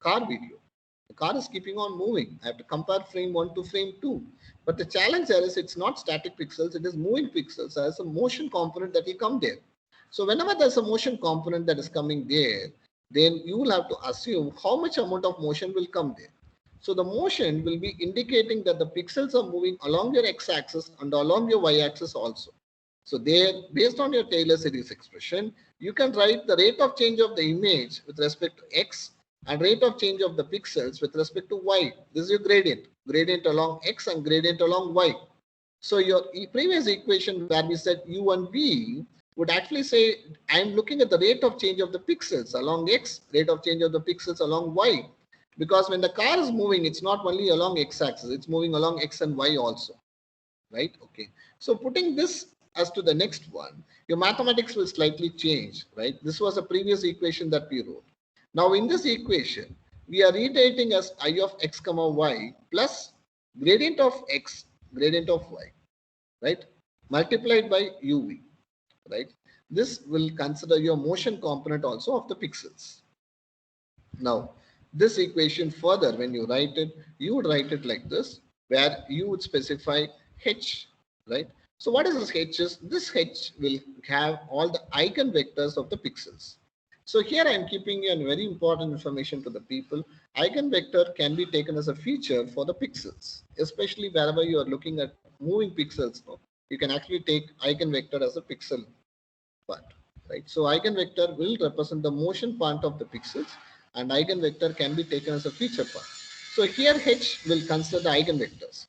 car video. The car is keeping on moving. I have to compare frame 1 to frame 2. But the challenge there is it's not static pixels, it is moving pixels. There's a motion component that will come there. So whenever there's a motion component that is coming there, then you will have to assume how much amount of motion will come there. So the motion will be indicating that the pixels are moving along your x-axis and along your y-axis also. So there, based on your Taylor series expression, you can write the rate of change of the image with respect to x and rate of change of the pixels with respect to y. This is your gradient along x and gradient along y. So your previous equation where we said u and v would actually say I'm looking at the rate of change of the pixels along x, rate of change of the pixels along y. Because when the car is moving, it's not only along x-axis, it's moving along x and y also, right? Okay. So putting this as to the next one, your mathematics will slightly change, right? This was a previous equation that we wrote. Now in this equation, we are rewriting as I of x comma y plus gradient of x, gradient of y, right? Multiplied by uv, right? This will consider your motion component also of the pixels. Now, this equation further, when you write it, you would write it like this, where you would specify h, right? So what is this h is? This h will have all the eigenvectors of the pixels. So here I am keeping you a very important information to the people. Eigenvector can be taken as a feature for the pixels, especially wherever you are looking at moving pixels. No? You can actually take eigenvector as a pixel part, right? So eigenvector will represent the motion part of the pixels, and eigenvector can be taken as a feature part. So here h will consider the eigenvectors.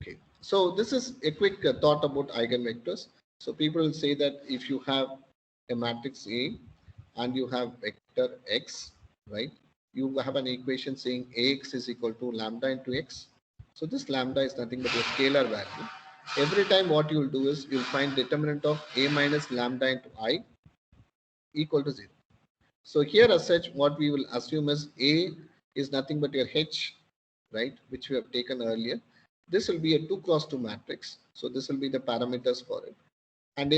Okay, so this is a quick thought about eigenvectors. So people will say that if you have a matrix A and you have vector x, right? You have an equation saying ax is equal to lambda into x. So this lambda is nothing but a scalar value. Every time what you will do is you will find determinant of a minus lambda into I equal to 0. So here as such, what we will assume is A is nothing but your H, right, which we have taken earlier. This will be a 2 cross 2 matrix. So this will be the parameters for it. And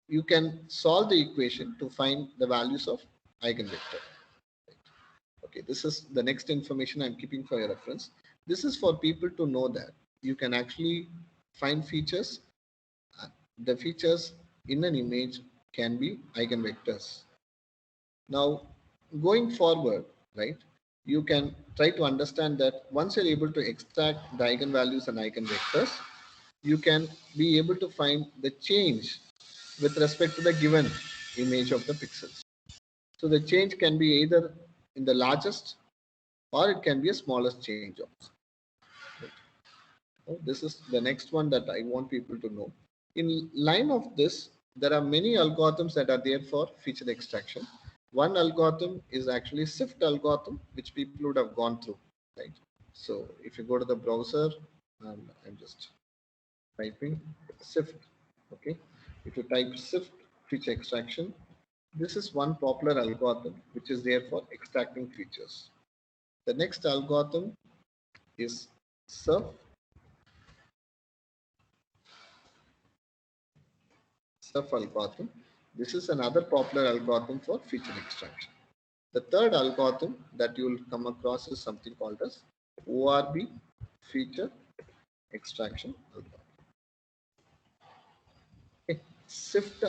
you can solve the equation to find the values of eigenvector. Okay, this is the next information I'm keeping for your reference. This is for people to know that you can actually find features. The features in an image can be eigenvectors. Now, going forward, right, you can try to understand that once you're able to extract the eigenvalues and eigenvectors, you can be able to find the change with respect to the given image of the pixels. So the change can be either in the largest or it can be a smallest change also. Right. So this is the next one that I want people to know. In line of this, there are many algorithms that are there for feature extraction. One algorithm is actually SIFT algorithm, which people would have gone through, right? So if you go to the browser, and I'm just typing SIFT, okay? If you type SIFT feature extraction, this is one popular algorithm which is there for extracting features. The next algorithm is SURF. SURF algorithm. This is another popular algorithm for feature extraction. The third algorithm that you will come across is something called as ORB feature extraction algorithm. Okay. SIFT,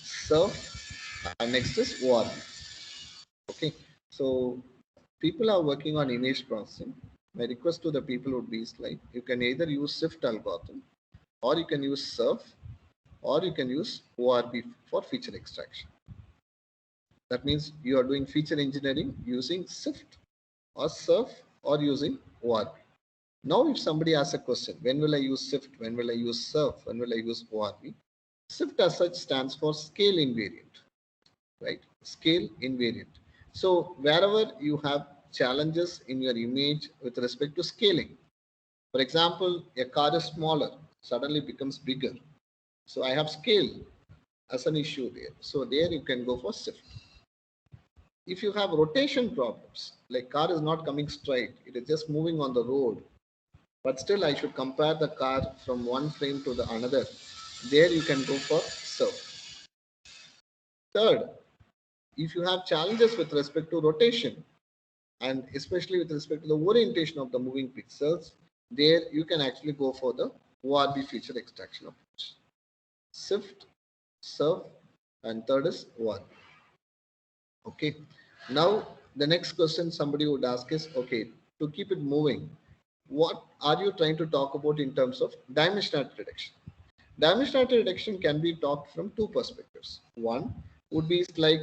SURF, and next is ORB. Okay, so people are working on image processing. My request to the people would be like, you can either use SIFT algorithm, or you can use SURF, or you can use ORB for feature extraction. That means you are doing feature engineering using SIFT or SURF or using ORB. Now, if somebody asks a question, when will I use SIFT? When will I use SURF? When will I use ORB? SIFT as such stands for scale invariant, right? Scale invariant. So wherever you have challenges in your image with respect to scaling, for example, a car is smaller, suddenly becomes bigger. So I have scale as an issue there. So there you can go for SIFT. If you have rotation problems, like car is not coming straight, it is just moving on the road, but still I should compare the car from one frame to the another, there you can go for SURF. Third, if you have challenges with respect to rotation, and especially with respect to the orientation of the moving pixels, there you can actually go for the ORB feature extraction approach. SIFT, SURF, and third is ORB. Okay. Now the next question somebody would ask is, okay, to keep it moving, what are you trying to talk about in terms of dimensionality reduction? Dimensionality reduction can be talked from two perspectives. One would be like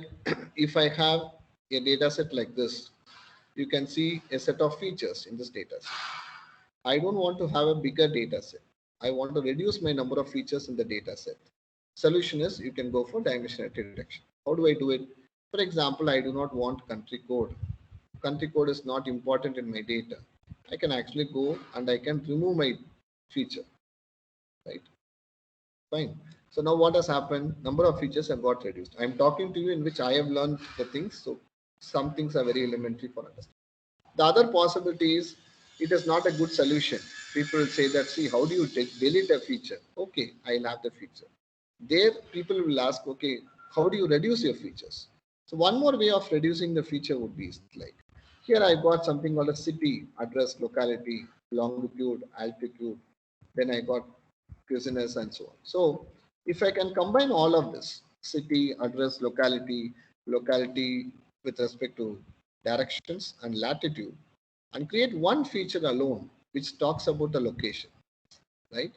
if I have a data set like this, you can see a set of features in this data set. I don't want to have a bigger data set. I want to reduce my number of features in the data set. Solution is you can go for dimensionality reduction. How do I do it? For example, I do not want country code. Country code is not important in my data. I can actually go and I can remove my feature, right? Fine. So now what has happened? Number of features have got reduced. I'm talking to you in which I have learned the things. So some things are very elementary for understanding. The other possibility is it is not a good solution. People will say that, see, how do you delete a feature? Okay, I'll have the feature. There, people will ask, okay, how do you reduce your features? So one more way of reducing the feature would be like, here I got something called a city, address, locality, longitude, altitude. Then I got cuisines and so on. So if I can combine all of this, city, address, locality with respect to directions and latitude, and create one feature alone which talks about the location, right?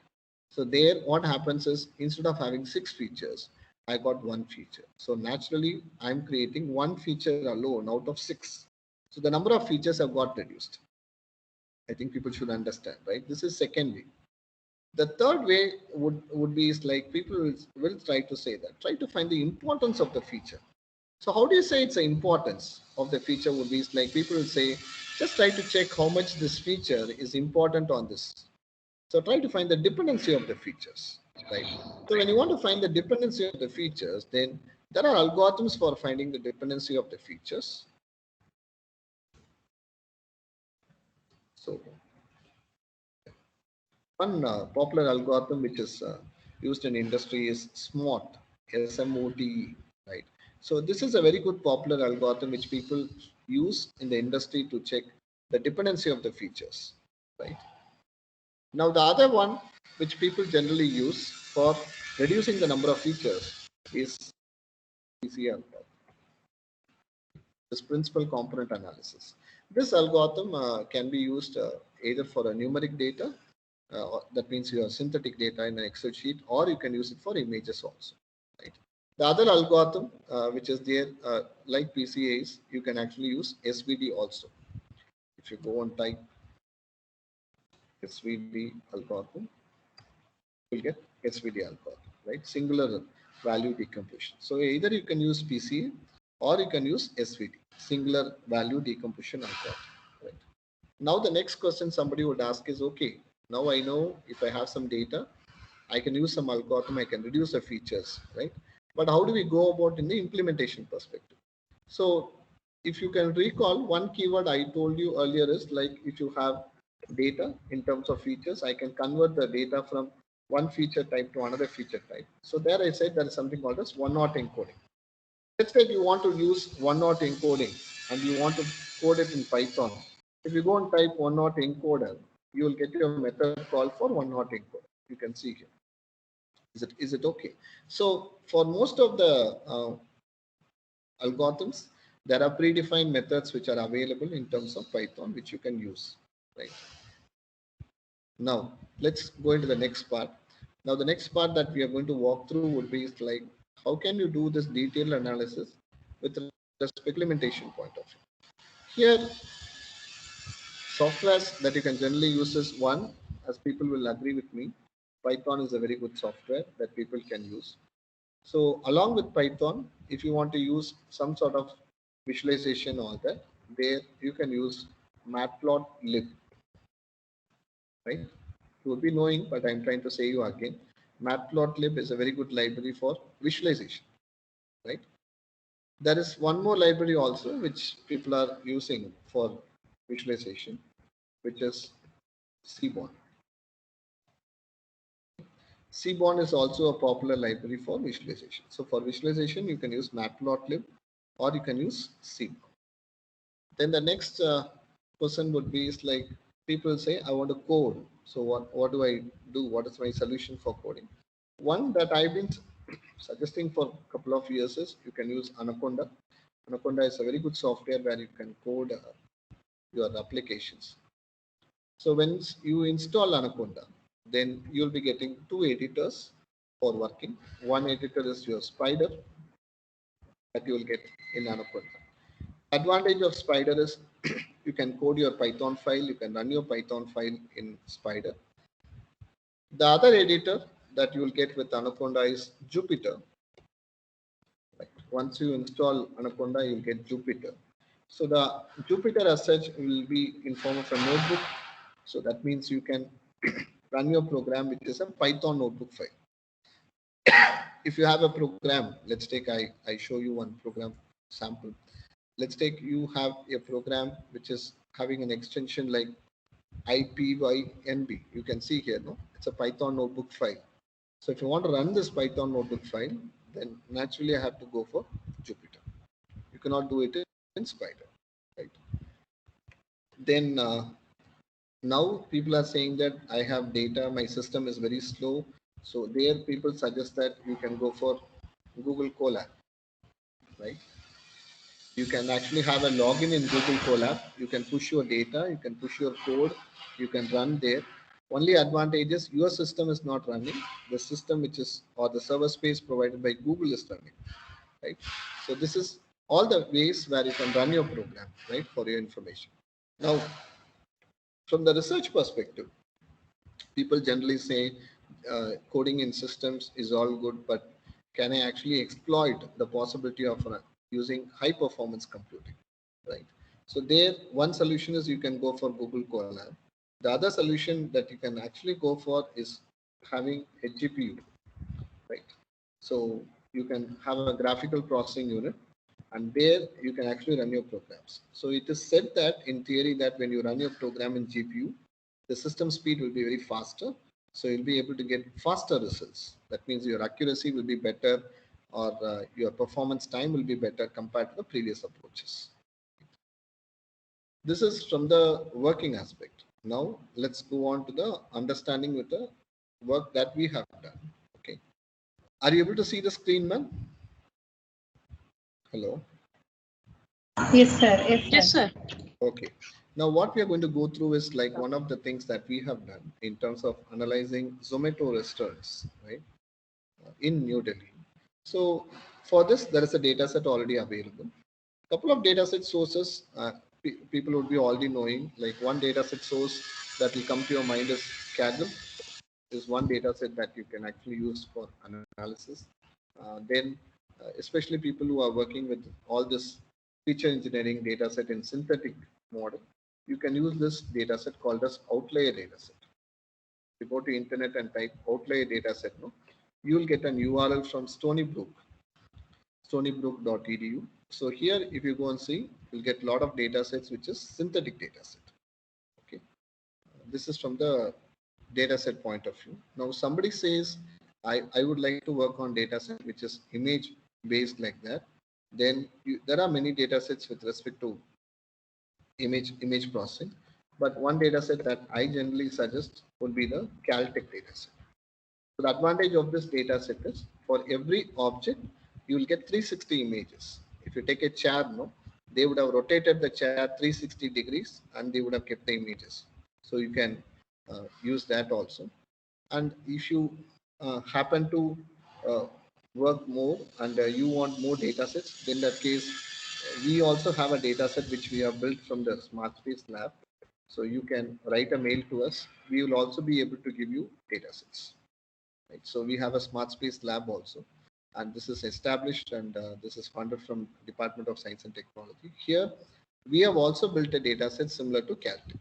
So there what happens is instead of having 6 features, I got one feature. So naturally I'm creating one feature alone out of 6. So the number of features have got reduced. I think people should understand, right? This is second way. The third way would be is like people will try to say that, try to find the importance of the feature. So how do you say it's the importance of the feature would be like people will say, just try to check how much this feature is important on this. So try to find the dependency of the features, right? So when you want to find the dependency of the features, then there are algorithms for finding the dependency of the features. So one popular algorithm which is used in industry is SMOT, SMOTE, right? So this is a very good popular algorithm which people use in the industry to check the dependency of the features, right? Now the other one which people generally use for reducing the number of features is PCR, this principal component analysis. This algorithm can be used either for a numeric data, that means your synthetic data in an Excel sheet, or you can use it for images also, right? The other algorithm which is there like PCAs, you can actually use SVD also. If you go and type SVD algorithm, you'll get SVD algorithm, right? value decomposition. So either you can use PCA or you can use SVD, singular value decomposition algorithm. Right. Now the next question somebody would ask is, okay, now I know if I have some data, I can use some algorithm, I can reduce the features, right? But how do we go about in the implementation perspective? So if you can recall, one keyword I told you earlier is like, if you have data in terms of features, I can convert the data from one feature type to another feature type. So there I said there is something called as one-hot encoding. Let's say you want to use one-hot encoding and you want to code it in Python. If you go and type one-hot encoder, you will get your method call for one-hot encoder. You can see here. Is it okay? So for most of the algorithms, there are predefined methods which are available in terms of Python, which you can use, right? Now, let's go into the next part. Now, the next part that we are going to walk through would be like, how can you do this detailed analysis with respect to implementation point of view? Here, softwares that you can generally use is one, as people will agree with me, Python is a very good software that people can use. So along with Python, if you want to use some sort of visualization or that, there you can use Matplotlib, right? You would be knowing, but I'm trying to say you again. Matplotlib is a very good library for visualization, right? There is one more library also which people are using for visualization, which is Seaborn. Seaborn is also a popular library for visualization. So for visualization, you can use Matplotlib or you can use Seaborn. Then the next question would be is like, people say, I want to code. So what do I do? What is my solution for coding? One that I've been suggesting for a couple of years is you can use Anaconda. Anaconda is a very good software where you can code your applications. So when you install Anaconda, then you'll be getting two editors for working. One editor is your Spider that you will get in Anaconda. Advantage of Spider is you can code your Python file, you can run your Python file in Spider. The other editor that you will get with Anaconda is Jupyter. Right. Once you install Anaconda, you'll get Jupyter. So the Jupyter as such will be in form of a notebook. So that means you can run your program, which is a Python notebook file. If you have a program, let's take, I show you one program sample. Let's take you have a program which is having an extension like IPYNB. You can see here, no? It's a Python notebook file. So if you want to run this Python notebook file, then naturally I have to go for Jupyter. You cannot do it in Spider, right? Then now people are saying that I have data, my system is very slow. So there people suggest that you can go for Google Colab, right? You can actually have a login in Google Colab. You can push your data, you can push your code, you can run there. Only advantage is your system is not running. The system which is, or the server space provided by Google is running, right? So this is all the ways where you can run your program, right, for your information. Now, from the research perspective, people generally say coding in systems is all good, but can I actually exploit the possibility of using high performance computing, right? So there, one solution is you can go for Google Colab. The other solution that you can actually go for is having a GPU, right? So you can have a graphical processing unit, and there you can actually run your programs. So it is said that in theory that when you run your program in GPU, the system speed will be very faster. So you'll be able to get faster results. That means your accuracy will be better, or your performance time will be better compared to the previous approaches. This is from the working aspect. Now let's go on to the understanding with the work that we have done. Okay. Are you able to see the screen, ma'am? Hello. Yes, sir. Yes, sir. Okay. Now what we are going to go through is like one of the things that we have done in terms of analyzing Zomato restaurants, right, in New Delhi. So for this, there is a data set already available. Couple of data set sources people would be already knowing. Like one data set source that will come to your mind is Kaggle. Is one data set that you can actually use for analysis. Especially people who are working with all this feature engineering data set in synthetic model, you can use this data set called as outlier data set. If you go to internet and type outlier data set, no, you will get an URL from Stony Brook, stonybrook.edu. So here, if you go and see, you'll get a lot of data sets, which is synthetic data set. Okay, this is from the data set point of view. Now, somebody says, I would like to work on data set which is image based like that. Then there are many data sets with respect to image processing. But one data set that I generally suggest would be the Caltech data set. So the advantage of this data set is for every object, you will get 360 images. If you take a chair, no, they would have rotated the chair 360 degrees and they would have kept the images. So you can use that also. And if you happen to work more and you want more data sets, then in that case, we also have a data set which we have built from the SmartSpace lab. So you can write a mail to us. We will also be able to give you data sets. Right? So we have a SmartSpace lab also. And this is established and this is funded from Department of Science and Technology. Here, we have also built a data set similar to Caltech.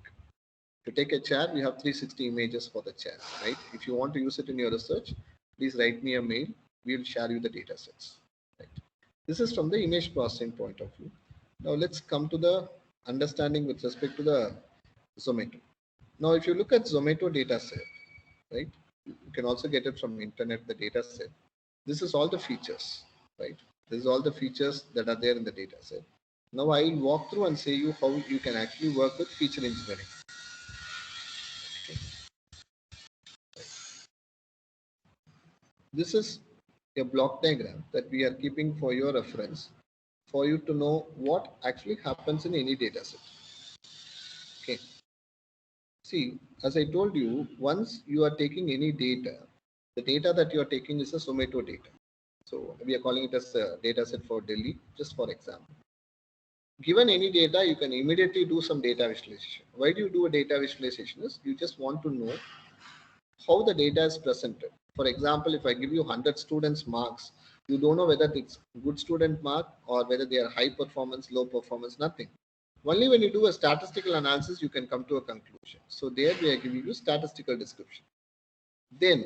To take a chair, we have 360 images for the chair, right? If you want to use it in your research, please write me a mail. We will share you the data sets. Right? This is from the image processing point of view. Now let's come to the understanding with respect to the Zomato. Now, if you look at Zomato data set, right? You can also get it from internet, the data set. This is all the features, right? This is all the features that are there in the data set. Now I will walk through and say you how you can actually work with feature engineering. This is a block diagram that we are keeping for your reference for you to know what actually happens in any data set. Okay. See, as I told you, once you are taking any data, the data that you are taking is a Zomato data. So we are calling it as a data set for Delhi, just for example. Given any data, you can immediately do some data visualization. Why do you do a data visualization? Is you just want to know how the data is presented. For example, if I give you 100 students marks, you don't know whether it's good student mark or whether they are high performance, low performance, nothing. Only when you do a statistical analysis, you can come to a conclusion. So there we are giving you statistical description. Then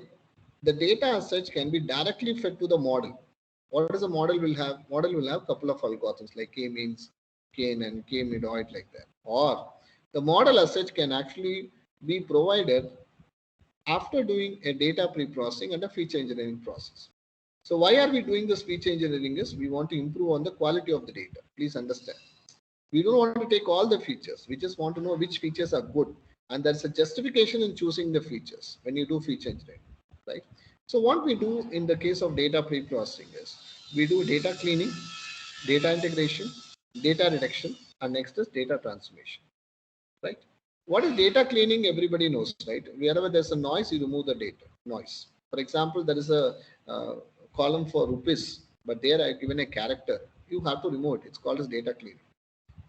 the data as such can be directly fed to the model. What is the model will have? Model will have a couple of algorithms like k-means, k-NN, k-midoid like that. Or the model as such can actually be provided after doing a data pre-processing and a feature engineering process. So why are we doing this feature engineering is we want to improve on the quality of the data. Please understand. We don't want to take all the features. We just want to know which features are good. And there's a justification in choosing the features when you do feature engineering, right? So what we do in the case of data pre-processing is we do data cleaning, data integration, data reduction, and next is data transformation, right? What is data cleaning? Everybody knows, right? Wherever there's a noise, you remove the data noise. For example, there is a column for rupees, but there I given a character. You have to remove it. It's called as data cleaning.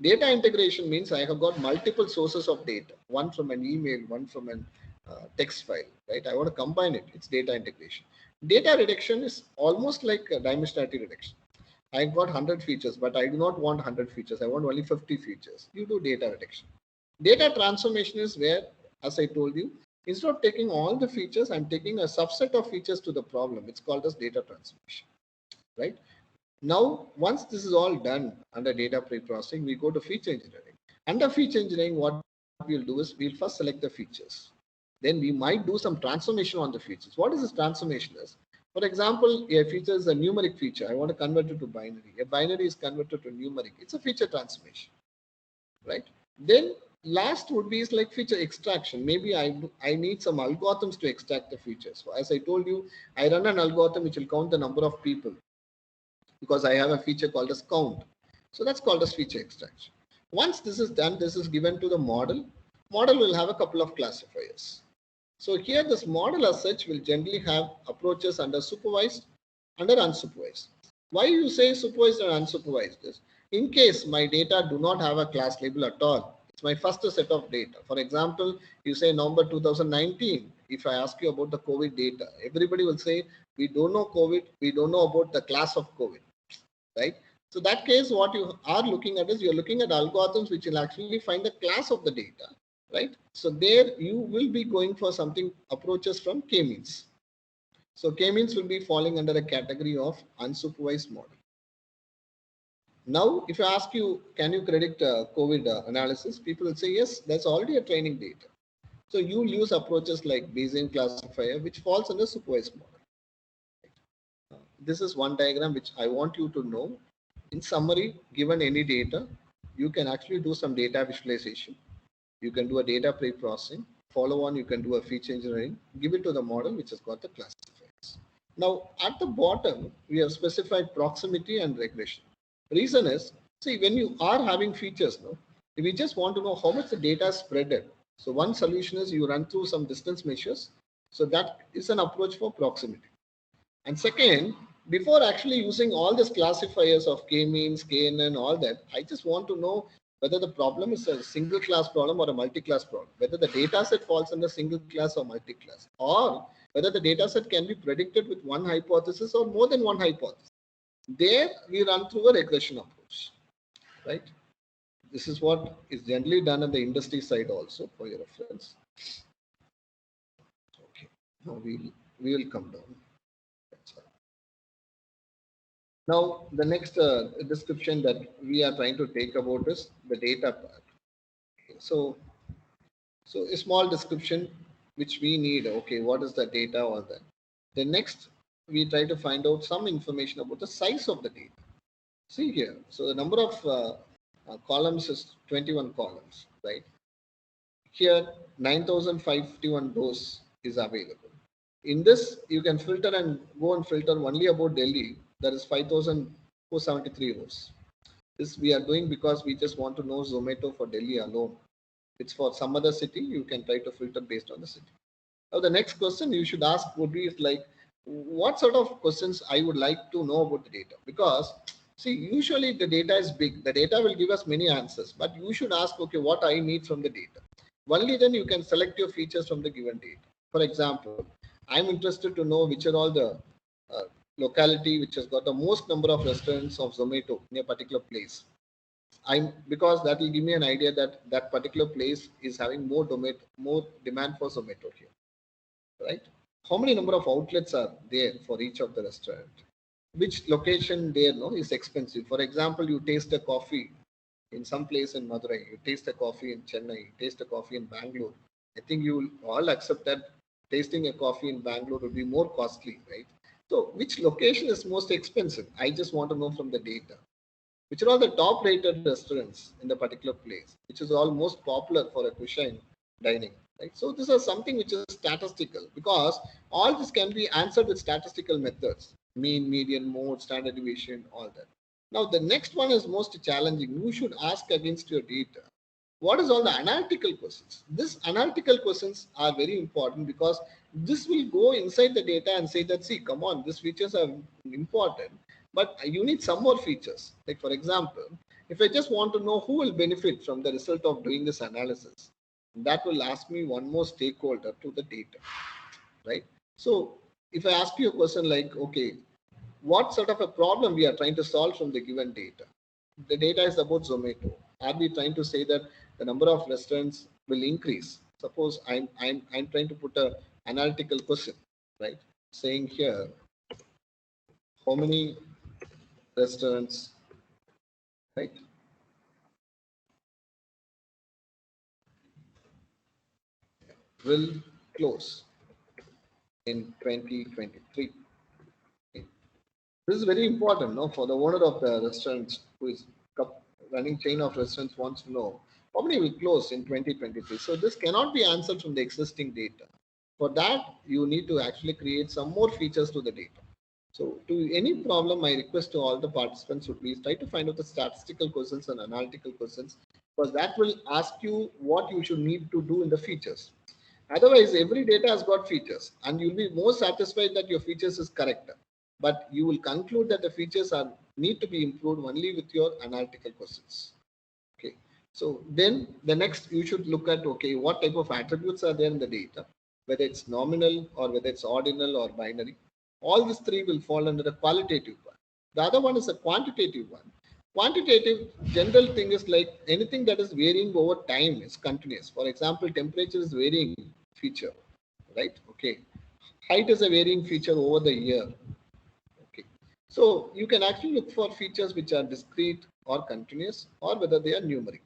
Data integration means I have got multiple sources of data, one from an email, one from a text file, right? I want to combine it. It's data integration. Data reduction is almost like a dimensionality reduction. I got 100 features, but I do not want 100 features. I want only 50 features. You do data reduction. Data transformation is where, as I told you, instead of taking all the features, I'm taking a subset of features to the problem. It's called as data transformation, right? Now, once this is all done under data pre-processing, we go to feature engineering. Under feature engineering, what we'll do is we'll first select the features. Then we might do some transformation on the features. What is this transformation is? For example, a feature is a numeric feature. I want to convert it to binary. A binary is converted to numeric. It's a feature transformation, right? Then last would be is like feature extraction. Maybe I need some algorithms to extract the features. So as I told you, I run an algorithm which will count the number of people because I have a feature called as count. So that's called as feature extraction. Once this is done, this is given to the model. Model will have a couple of classifiers. So here this model as such will generally have approaches under supervised, under unsupervised. Why you say supervised and unsupervised is in case my data do not have a class label at all. It's my first set of data. For example, you say November 2019. If I ask you about the COVID data, everybody will say We don't know COVID. We don't know about the class of COVID, right? So that case, what you are looking at is you're looking at algorithms which will actually find the class of the data, right? So there you will be going for something approaches from k-means. So k-means will be falling under a category of unsupervised model. Now, if I ask you, can you predict COVID analysis? People will say, yes, that's already a training data. So you use approaches like Bayesian classifier, which falls under supervised model. This is one diagram which I want you to know. In summary, given any data, you can actually do some data visualization. You can do a data pre-processing. Follow on, you can do a feature engineering. Give it to the model which has got the classifiers. Now, at the bottom, we have specified proximity and regression. Reason is, see, when you are having features, no, we just want to know how much the data is spreaded. So one solution is you run through some distance measures. So that is an approach for proximity. And second, before actually using all these classifiers of k-means, knn, all that, I just want to know whether the problem is a single class problem or a multi-class problem, whether the data set falls under single class or multi-class, or whether the data set can be predicted with one hypothesis or more than one hypothesis. There we run through a regression approach, right? This is what is generally done on the industry side also for your reference. Okay, now we will come down. Now, the next description that we are trying to take about is the data part. So a small description which we need. Okay, what is the data or that? The next, we try to find out some information about the size of the data. See here. So the number of columns is 21 columns, right? Here, 9,551 rows is available. In this, you can filter and go and filter only about Delhi. That is 5,473 rows. This we are doing because we just want to know Zomato for Delhi alone. It's for some other city, you can try to filter based on the city. Now, the next question you should ask would be like, what sort of questions I would like to know about the data? Because see, usually the data is big. The data will give us many answers, but you should ask, okay, what I need from the data. Only then you can select your features from the given data. For example, I'm interested to know which are all the locality which has got the most number of restaurants of Zomato in a particular place. Because that will give me an idea that that particular place is having more demand for Zomato here, right? How many number of outlets are there for each of the restaurant? Which location there is expensive? For example, you taste a coffee in some place in Madurai, you taste a coffee in Chennai, you taste a coffee in Bangalore. I think you will all accept that tasting a coffee in Bangalore would be more costly, right? So which location is most expensive? I just want to know from the data. Which are all the top rated restaurants in the particular place, which is all most popular for a cuisine dining, right? So this is something which is statistical, because all this can be answered with statistical methods, mean, median, mode, standard deviation, all that. Now the next one is most challenging. You should ask against your data. What is all the analytical questions? These analytical questions are very important because this will go inside the data and say that, see, come on, these features are important, but you need some more features. Like for example, if I just want to know who will benefit from the result of doing this analysis, that will ask me one more stakeholder to the data, right? So if I ask you a question like, okay, what sort of a problem we are trying to solve from the given data? The data is about Zomato. Are we trying to say that the number of restaurants will increase? Suppose I'm trying to put a analytical question, right? Saying here, how many restaurants, right? Will close in 2023. Okay. This is very important, no? For the owner of the restaurant who is running chain of restaurants wants to know how many will close in 2023. So this cannot be answered from the existing data. For that, you need to actually create some more features to the data. So to any problem, I request to all the participants to please try to find out the statistical questions and analytical questions, because that will ask you what you should need to do in the features. Otherwise, every data has got features and you'll be more satisfied that your features is correct. But you will conclude that the features need to be improved only with your analytical questions. Okay. So then the next you should look at, okay, what type of attributes are there in the data, whether it's nominal or whether it's ordinal or binary. All these three will fall under the qualitative one. The other one is a quantitative one. Quantitative general thing is like anything that is varying over time is continuous. For example, temperature is varying feature, right? Okay. Height is a varying feature over the year. Okay. So you can actually look for features which are discrete or continuous or whether they are numeric.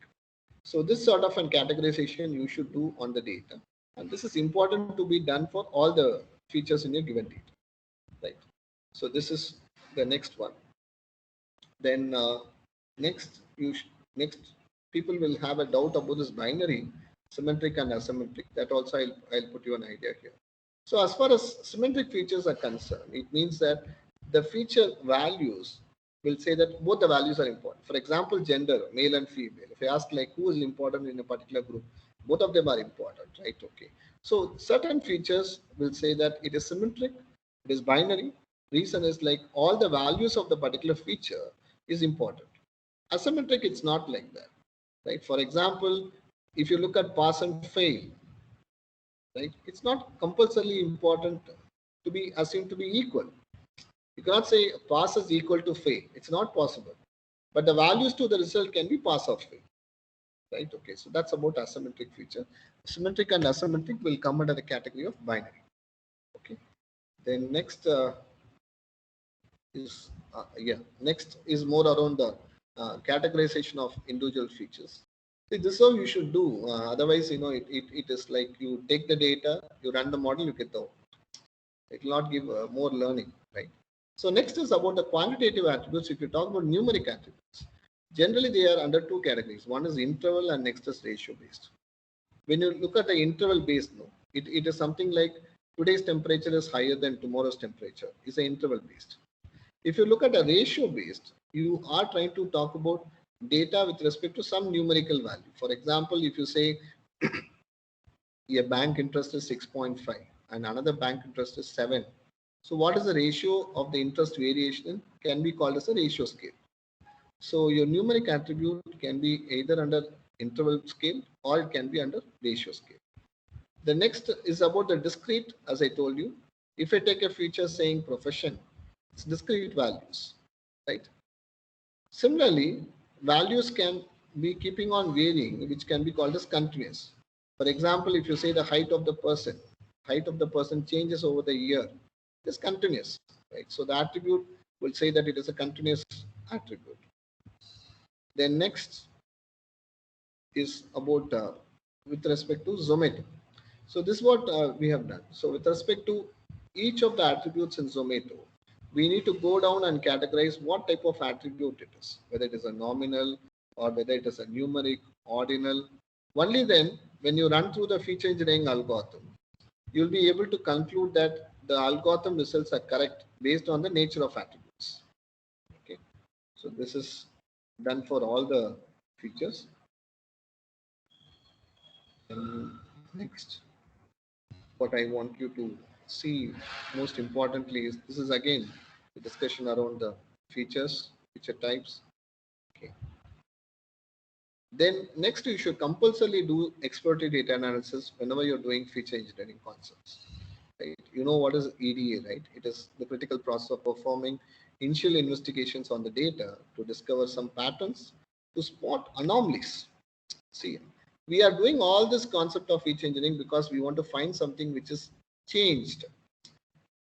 So this sort of an categorization you should do on the data. And this is important to be done for all the features in your given data, right? So this is the next one. Then next people will have a doubt about this binary, symmetric and asymmetric. That also I'll put you an idea here. So as far as symmetric features are concerned, it means that the feature values will say that both the values are important. For example, gender, male and female. If I ask like who is important in a particular group, both of them are important, right? Okay. So certain features will say that it is symmetric, it is binary. Reason is like all the values of the particular feature is important. Asymmetric, it's not like that, right? For example, if you look at pass and fail, right? It's not compulsorily important to be assumed to be equal. You cannot say pass is equal to fail. It's not possible. But the values to the result can be pass or fail, right? Okay, so that's about asymmetric feature. Symmetric and asymmetric will come under the category of binary. Okay. Then next next is more around the categorization of individual features. See, this is how you should do. Otherwise, you know, it is like you take the data, you run the model, you get the output. It will not give more learning, right? So next is about the quantitative attributes. If you talk about numeric attributes, generally they are under two categories. One is interval and next is ratio based. When you look at the interval based, no, it is something like today's temperature is higher than tomorrow's temperature. It's an interval based. If you look at a ratio based, you are trying to talk about data with respect to some numerical value. For example, if you say a bank interest is 6.5 and another bank interest is 7. So what is the ratio of the interest variation can be called as a ratio scale. So your numeric attribute can be either under interval scale or it can be under ratio scale. The next is about the discrete, as I told you. If I take a feature saying profession, it's discrete values, right? Similarly, values can be keeping on varying, which can be called as continuous. For example, if you say the height of the person changes over the year, it is continuous, right? So the attribute will say that it is a continuous attribute. Then next is about with respect to Zomato. So this is what we have done. So with respect to each of the attributes in Zomato, we need to go down and categorize what type of attribute it is, whether it is a nominal or whether it is a numeric, ordinal. Only then, when you run through the feature engineering algorithm, you'll be able to conclude that the algorithm results are correct based on the nature of attributes. Okay, so this is done for all the features. And next, what I want you to see most importantly is this is again the discussion around the features, feature types. Okay. Then next you should compulsorily do exploratory data analysis whenever you're doing feature engineering concepts. Right? You know what is EDA, right? It is the critical process of performing initial investigations on the data to discover some patterns, to spot anomalies. See, we are doing all this concept of feature engineering because we want to find something which is changed.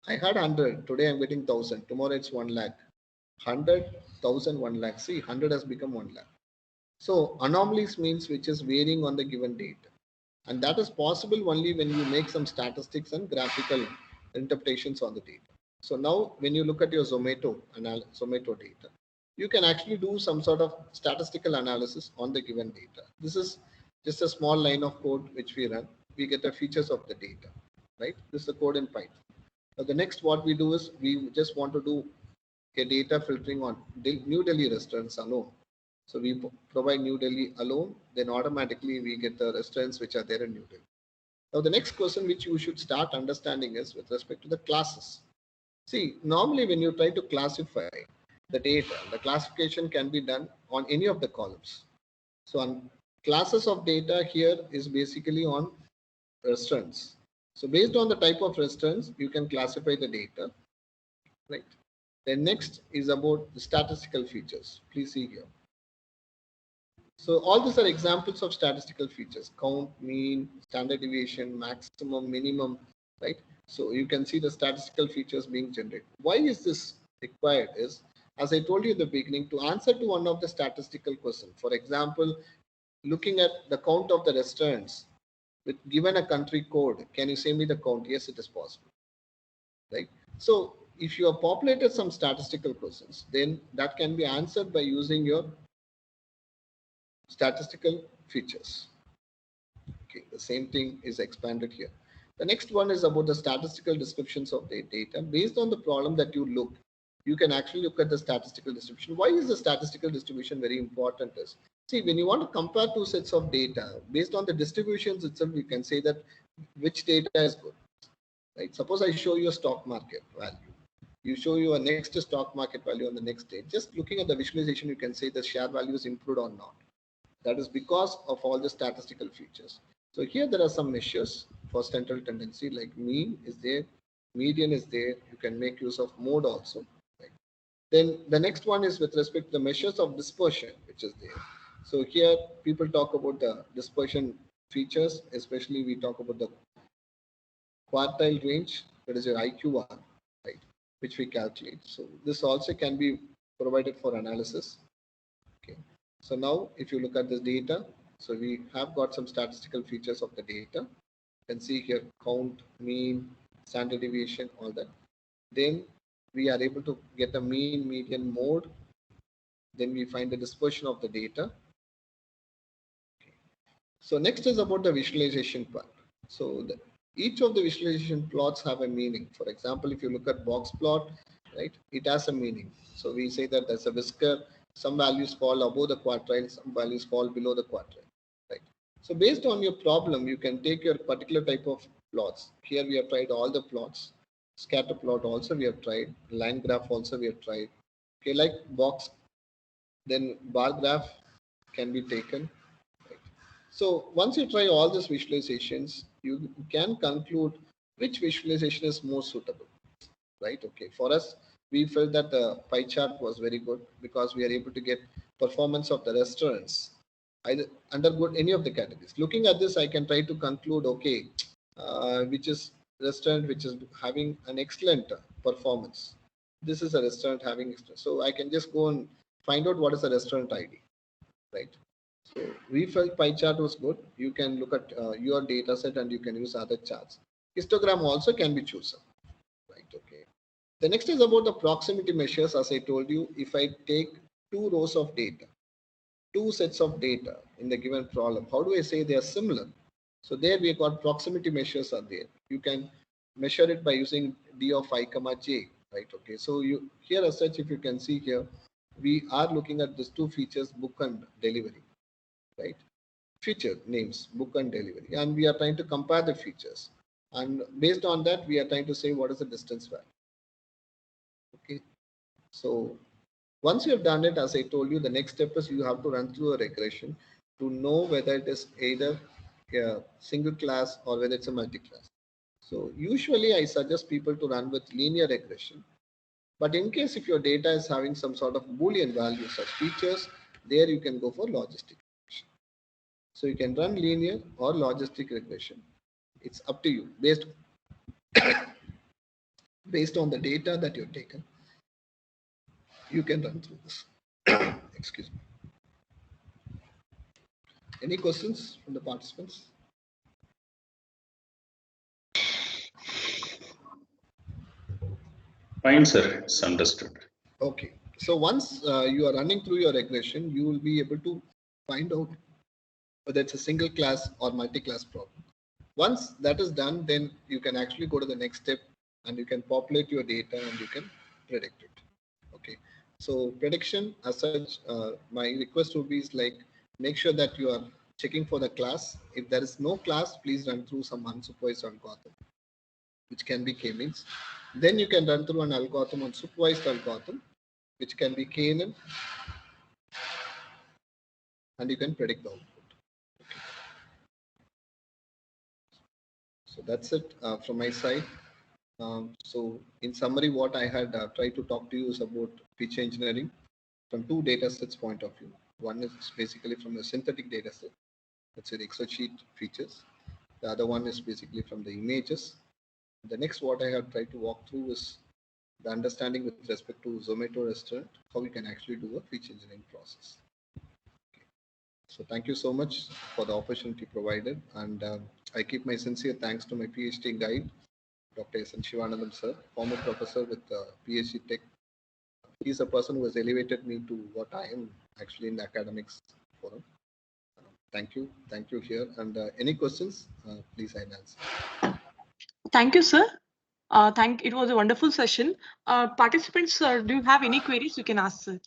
I had 100, today I'm getting 1000, tomorrow it's 1 lakh. 100, 1000, 1 lakh. See, 100 has become 1 lakh. So anomalies means which is varying on the given data. And that is possible only when you make some statistics and graphical interpretations on the data. So now when you look at your Zomato data, you can actually do some sort of statistical analysis on the given data. This is just a small line of code which we run. We get the features of the data, right? This is the code in Python. Now the next what we do is we just want to do a data filtering on New Delhi restaurants alone. So we provide New Delhi alone, then automatically we get the restaurants which are there in New Delhi. Now the next question which you should start understanding is with respect to the classes. See, normally when you try to classify the data, the classification can be done on any of the columns. So on classes of data here is basically on restaurants. So based on the type of restaurants, you can classify the data. right? Then next is about the statistical features. Please see here. So all these are examples of statistical features: count, mean, standard deviation, maximum, minimum, right? So you can see the statistical features being generated. Why is this required? Is, as I told you in the beginning, to answer to one of the statistical questions. For example, looking at the count of the restaurants with given a country code, can you say me the count? Yes, it is possible, right? So if you have populated some statistical questions, then that can be answered by using your statistical features. Okay, the same thing is expanded here. The next one is about the statistical descriptions of the data. Based on the problem that you look, you can actually look at the statistical distribution. Why is the statistical distribution very important? Is, see, when you want to compare two sets of data, based on the distributions itself, you can say that which data is good, right? Suppose I show you a stock market value. You show you a next stock market value on the next day. Just looking at the visualization, you can say the share value is improved or not. That is because of all the statistical features. So here there are some measures for central tendency, like mean is there, median is there. You can make use of mode also. Right? Then the next one is with respect to the measures of dispersion, which is there. So here people talk about the dispersion features, especially we talk about the quartile range, that is your IQR, right, which we calculate. So this also can be provided for analysis. Okay. So now if you look at this data, so we have got some statistical features of the data. You can see here count, mean, standard deviation, all that. Then we are able to get a mean, median, mode. Then we find the dispersion of the data. Okay. So next is about the visualization part. So each of the visualization plots have a meaning. For example, if you look at box plot, right, it has a meaning. So we say that there's a whisker. Some values fall above the quartile, some values fall below the quartile, right? So based on your problem, you can take your particular type of plots. Here we have tried all the plots. Scatter plot also we have tried. Line graph also we have tried. Okay, like box, then bar graph can be taken. Right? So once you try all these visualizations, you can conclude which visualization is more suitable, right? Okay, for us, we felt that the pie chart was very good because we are able to get performance of the restaurants either under good any of the categories. Looking at this, I can try to conclude, okay, which is restaurant which is having an excellent performance. This is a restaurant having, so I can just go and find out what is the restaurant ID, right? So we felt pie chart was good. You can look at your data set and you can use other charts. Histogram also can be chosen, right? Okay. The next is about the proximity measures. As I told you, if I take two rows of data, two sets of data in the given problem, how do I say they are similar? So there we got proximity measures are there. You can measure it by using D of I comma j, right? Okay. So you here as such, if you can see here, we are looking at these two features, book and delivery, right? Feature names, book and delivery, and we are trying to compare the features. And based on that, we are trying to say what is the distance value. Okay, so once you have done it, as I told you, the next step is you have to run through a regression to know whether it is either a single class or whether it's a multi-class. So usually I suggest people to run with linear regression. But in case if your data is having some sort of Boolean value, such features, there you can go for logistic regression. So you can run linear or logistic regression. It's up to you based on the data that you've taken. You can run through this. Excuse me. Any questions from the participants? Fine, sir. It's understood. Okay. So once you are running through your regression, you will be able to find out whether it's a single class or multi-class problem. Once that is done, then you can actually go to the next step and you can populate your data and you can predict it. Okay. So prediction as such, my request would be is like, make sure that you are checking for the class. If there is no class, please run through some unsupervised algorithm, which can be k-means. Then you can run through an algorithm on supervised algorithm, which can be KNN, and you can predict the output. Okay. So that's it from my side. So in summary, what I had tried to talk to you is about feature engineering from two data sets point of view. One is basically from a synthetic data set, let's say the Excel sheet features. The other one is basically from the images. The next what I have tried to walk through is the understanding with respect to Zomato restaurant, how we can actually do a feature engineering process. So thank you so much for the opportunity provided. And I keep my sincere thanks to my PhD guide, Dr. S. N. Shivanandam sir, former professor with PhD Tech. He's a person who has elevated me to what I am actually in the academics forum. Thank you here. And any questions, please I'll answer. Thank you, sir. It was a wonderful session. Participants, do you have any queries? You can ask, sir.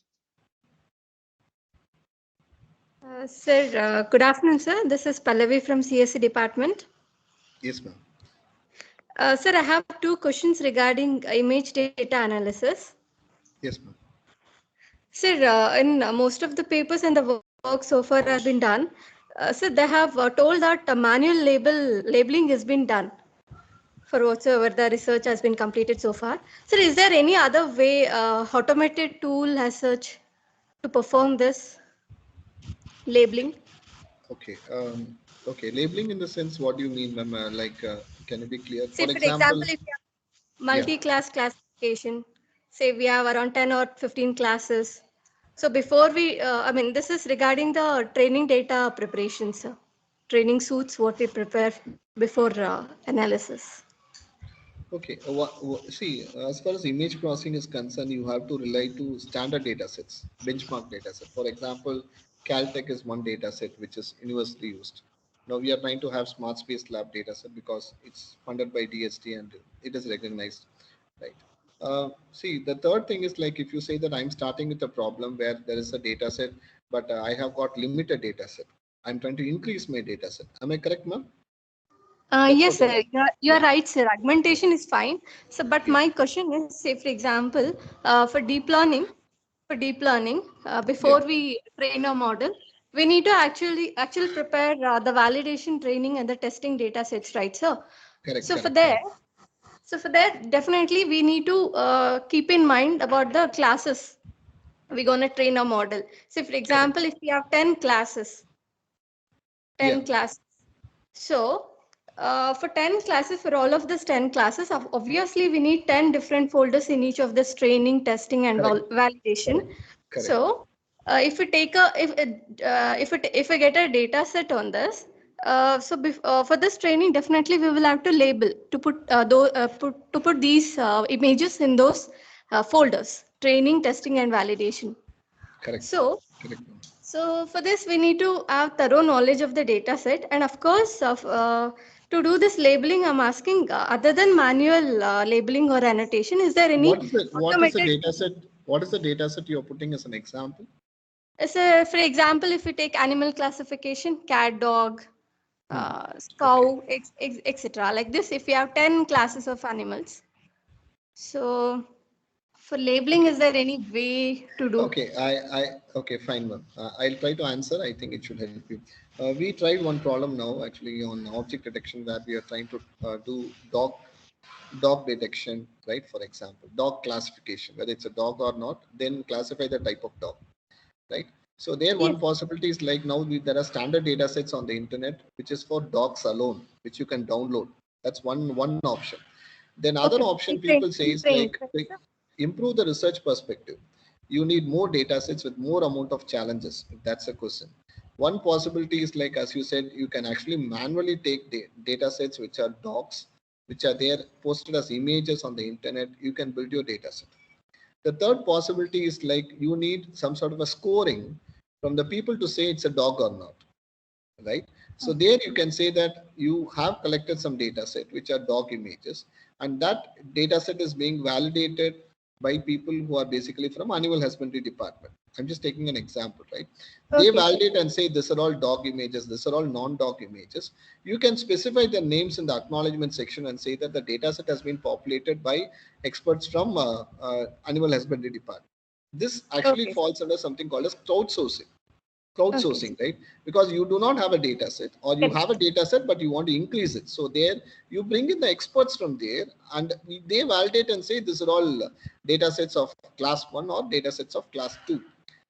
Sir, good afternoon, sir. This is Pallavi from CSE department. Yes, ma'am. Sir, I have two questions regarding image data analysis. Yes, ma'am. Sir, in most of the papers and the work so far has been done, sir, they have told that manual labeling has been done for whatsoever the research has been completed so far. Sir, is there any other way, automated tool as such, to perform this labeling? Okay. Okay. Labeling in the sense, what do you mean, ma'am? Can you be clear? Say, For for example, example, if you have multi-class classification, say we have around 10 or 15 classes. So before we, I mean, this is regarding the training data preparation, sir. Training suits, what we prepare before analysis. okay. See, as far as image processing is concerned, you have to rely to standard data sets, benchmark data set. For example, Caltech is one data set which is universally used. Now we are trying to have Smart Space Lab data set because it's funded by DST and it is recognized, right? See, the third thing is like if you say that I'm starting with a problem where there is a data set, but I have got limited data set. I'm trying to increase my data set. Am I correct, ma'am? Yes, sir. You're right, sir. Augmentation is fine. So, but my question is, say, for example, for deep learning, before we train a model, we need to actually prepare the validation training and the testing data sets, right, sir? Correct. So Correct. for that, definitely we need to keep in mind about the classes we're going to train a model. So, for example, if we have 10 classes, so for 10 classes, for all of these 10 classes, obviously we need 10 different folders in each of this training, testing, and validation. Correct. So if we take if we get a data set on this, for this training, definitely we will have to label to put these images in those folders: training, testing, and validation. Correct. So for this, we need to have thorough knowledge of the data set. And of course, to do this labeling, I'm asking, other than manual labeling or annotation, is there any what is the data set? What is the data set you're putting as an example? So, for example, if we take animal classification, cat, dog, cow, etc. Like this, if we have 10 classes of animals. So for labeling, is there any way to do? Okay, fine, ma'am. I'll try to answer. I think it should help you. We tried one problem now actually on object detection where we are trying to do dog detection, right? For example, dog classification, whether it's a dog or not, then classify the type of dog, right? So there one possibility is like now there are standard data sets on the internet, which is for dogs alone, which you can download. That's one option. Then other option people say is like improve the research perspective. You need more data sets with more amount of challenges, if that's a question. One possibility is like, as you said, you can actually manually take data sets which are docs, which are there posted as images on the internet. You can build your data set. The third possibility is like you need some sort of a scoring from the people to say it's a dog or not, right? So there you can say that you have collected some data set which are dog images, and that data set is being validated by people who are basically from animal husbandry department. I'm just taking an example, right? They validate and say these are all dog images, these are all non-dog images. You can specify the names in the acknowledgement section and say that the data set has been populated by experts from animal husbandry department. This actually falls under something called as crowdsourcing. crowdsourcing, right? Because you do not have a data set, or you have a data set, but you want to increase it. So there you bring in the experts from there, and they validate and say these are all data sets of class 1 or data sets of class 2.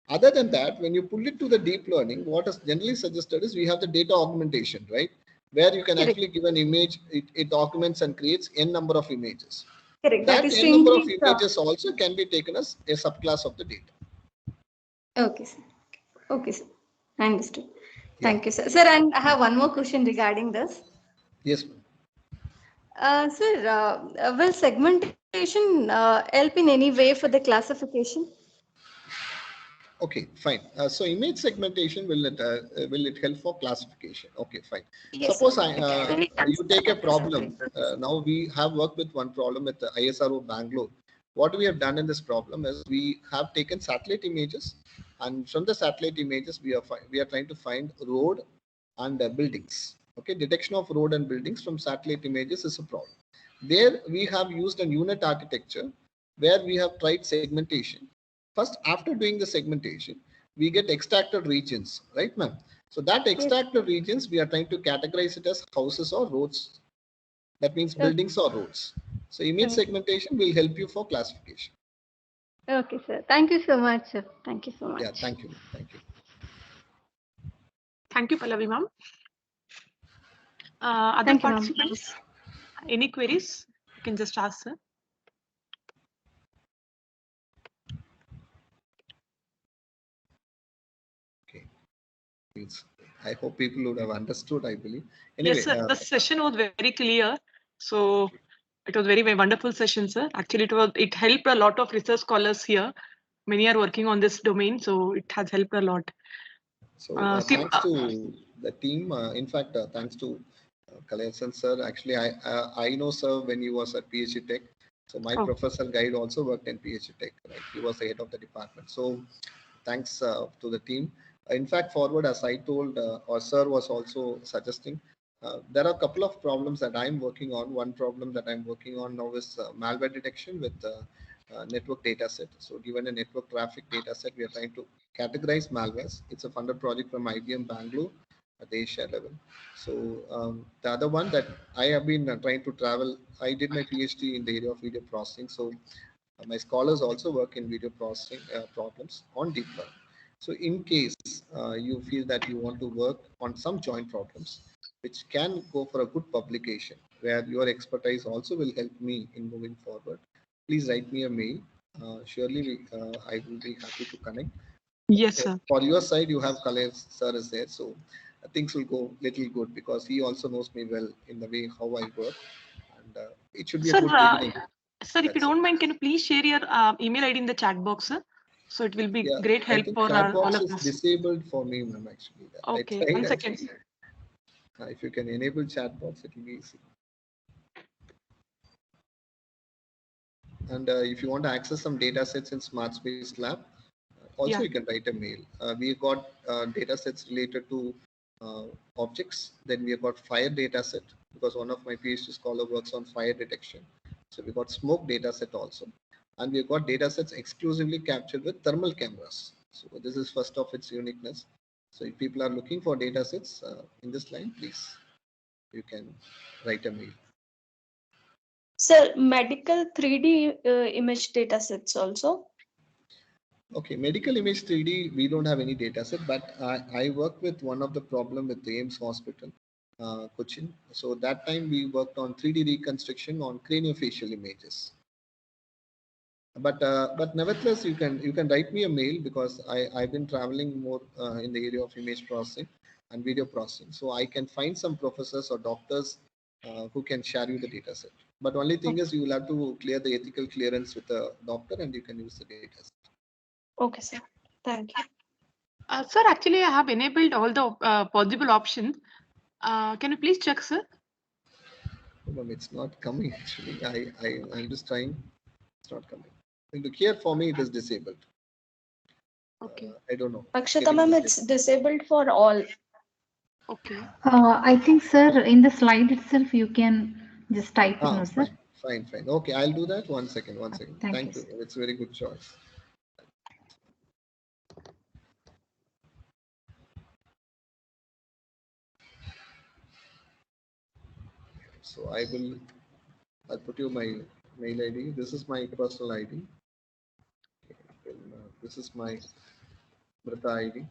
Other than that, when you pull it to the deep learning, what is generally suggested is we have the data augmentation, right? Where you can actually give an image, it augments and creates n number of images. Correct. That is n number of images also can be taken as a subclass of the data. Okay, sir. Okay, sir. Understood. Yeah. Thank you, sir. Sir, and I have one more question regarding this. Yes. Sir, will segmentation help in any way for the classification? Okay, fine. So image segmentation, will it help for classification? Okay, fine. Yes, Suppose sir. you take a problem. Now we have worked with one problem at the ISRO Bangalore. What we have done in this problem is we have taken satellite images, and from the satellite images we are trying to find road and buildings. Okay, detection of road and buildings from satellite images is a problem. There we have used a unit architecture where we have tried segmentation. First, after doing the segmentation, we get extracted regions, right, ma'am? So that extracted regions, we are trying to categorize it as houses or roads. That means buildings or roads. So image segmentation will help you for classification. Okay, sir. Thank you so much, sir. Thank you so much. Yeah, thank you. Thank you. Thank you, Pallavi ma'am. Other Thank you, ma'am. participants, any queries? You can just ask, sir. Okay. I hope people would have understood, I believe. Anyway, yes, sir. The session was very clear. So it was very wonderful session, sir. Actually, it helped a lot of research scholars here. Many are working on this domain, so it has helped a lot. So thanks to the team. In fact, thanks to Kalayasan sir. Actually, I know sir when he was at PhD Tech. So my professor guide also worked in PhD Tech. Right? He was the head of the department. So thanks to the team. In fact, forward as I told, or sir was also suggesting, there are a couple of problems that I'm working on. One problem that I'm working on now is malware detection with network data set. So given a network traffic data set, we are trying to categorize malwares. It's a funded project from IBM Bangalore at the Asia level. So the other one that I have been trying to travel, I did my PhD in the area of video processing. So my scholars also work in video processing problems on deep learning. So in case you feel that you want to work on some joint problems, which can go for a good publication, where your expertise also will help me in moving forward, please write me a mail. Surely I will be happy to connect. Yes, sir. For your side, you have Kalay sir is there, so things will go little good because he also knows me well in the way how I work, and it should be a good beginning. Sir, if you don't mind, can you please share your email ID in the chat box, sir? So it will be great help for all of us. Disabled for me, ma'am, actually. Okay, 1 second. If you can enable chat box, it will be easy. And if you want to access some data sets in Smart Space Lab, also you can write a mail. We got data sets related to objects. Then we have got fire data set because one of my PhD scholar works on fire detection. So we got smoke data set also. And we've got data sets exclusively captured with thermal cameras. So this is first of its uniqueness. So if people are looking for data sets in this line, please, you can write a mail. Sir, medical 3D image data sets also. Okay, medical image 3D, we don't have any data set, but I work with one of the problem with the AIIMS hospital, Cochin. So that time we worked on 3D reconstruction on craniofacial images. But nevertheless, you can write me a mail because I've been traveling more in the area of image processing and video processing. So I can find some professors or doctors who can share you the data set. But only thing is you will have to clear the ethical clearance with the doctor and you can use the data set. Okay, sir. Thank you. Sir, actually, I have enabled all the possible options. Can you please check, sir? It's not coming actually. I'm just trying. It's not coming. Look here, for me it is disabled. Okay. I don't know. Akshata ma'am, it's disabled for all. Okay. I think, sir, in the slide itself, you can just type it, no, sir? Fine. Okay, I'll do that. One second. Thank you. It's a very good choice. So I'll put you my mail ID. This is my personal ID. This is my Amrita ID.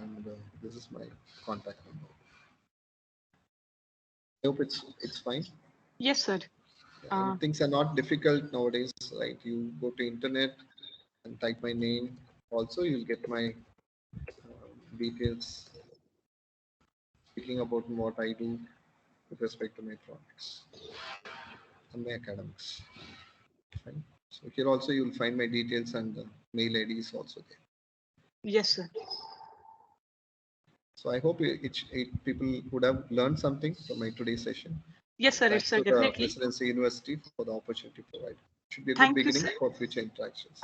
And this is my contact number. I hope it's fine. Yes, sir. And things are not difficult nowadays, right? You go to internet and type my name. Also, you'll get my details speaking about what I do with respect to my products and my academics. Fine. So here also you'll find my details and mail ID is also there. Yes, sir. So I hope people would have learned something from my today's session. Yes, sir. Thanks It's to the definitely. Residency University for the opportunity provided. Should be a good Thank you, beginning sir. for future interactions.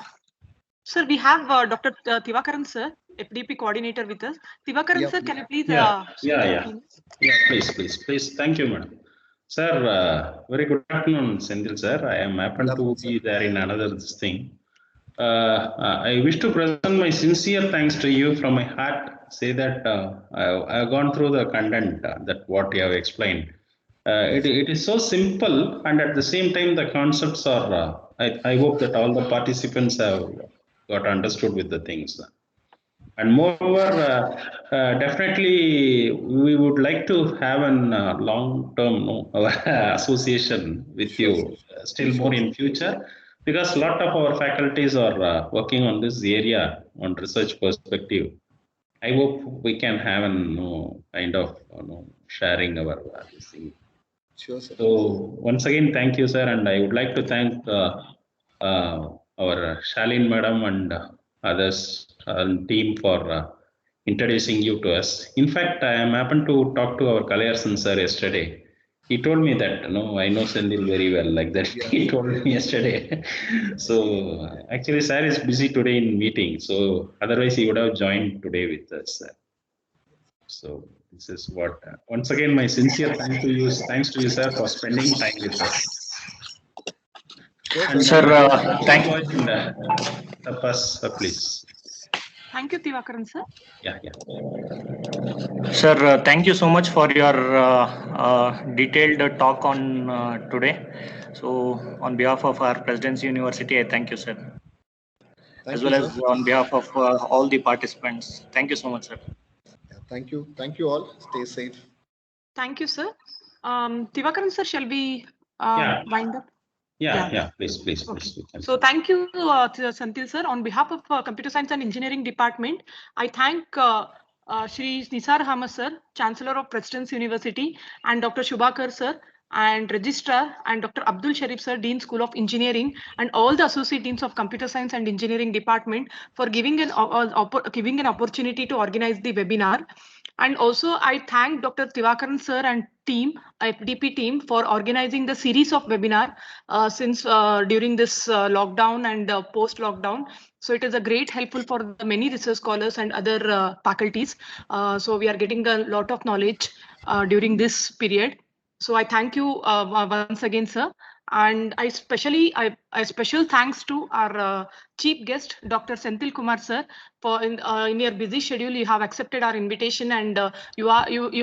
Sir, we have Dr. Tivakaran, sir, FDP coordinator with us. Tivakaran, Yeah, sir, please. can you please Yeah, share your yeah. opinions? Yeah, please. Thank you, madam. Sir, very good afternoon, Senthil sir. I am happen Good to afternoon, be sir. there in another thing. I wish to present my sincere thanks to you from my heart. Say that I have gone through the content that what you have explained. It is so simple, and at the same time, the concepts are. I hope that all the participants have got understood with the things. And moreover, definitely we would like to have an long-term association with Sure, you still more sure. in future, because a lot of our faculties are working on this area on research perspective. I hope we can have an kind of sharing our this thing. Sure, sir. So once again, thank you, sir, and I would like to thank our Shalin madam and others and team for introducing you to us. In fact, I am happened to talk to our Kalayasan sir yesterday. He told me that I know Sendil very well, like that. Yeah. He told me yesterday. So actually, sir is busy today in meeting. So otherwise, he would have joined today with us. So this is what. Once again, my sincere thanks to you, sir, for spending time with us. And Sir, thank Tapas, please. Thank you, Tivakaran, sir. Yeah. Sir, thank you so much for your detailed talk on today. So, on behalf of our Presidency University, I thank you, sir. As well as on behalf of all the participants. Thank you so much, sir. Yeah, thank you all. Stay safe. Thank you, sir. Tivakaran, sir, shall we wind up? Yeah, please. Okay. So thank you, Senthil sir. On behalf of Computer Science and Engineering Department, I thank Shri Nisar Ahmed sir, Chancellor of Presidency University, and Dr. Shubhakar sir, and Registrar, and Dr. Abdul Sharif sir, Dean School of Engineering, and all the Associate Deans of Computer Science and Engineering Department for giving an opportunity to organize the webinar. And also I thank Dr. Tivakaran sir and team, FDP team, for organizing the series of webinar since during this lockdown and post-lockdown. So it is a great helpful for the many research scholars and other faculties. So we are getting a lot of knowledge during this period. So I thank you once again, sir. And I special thanks to our chief guest, Dr. Senthil Kumar sir, for in your busy schedule you have accepted our invitation, and you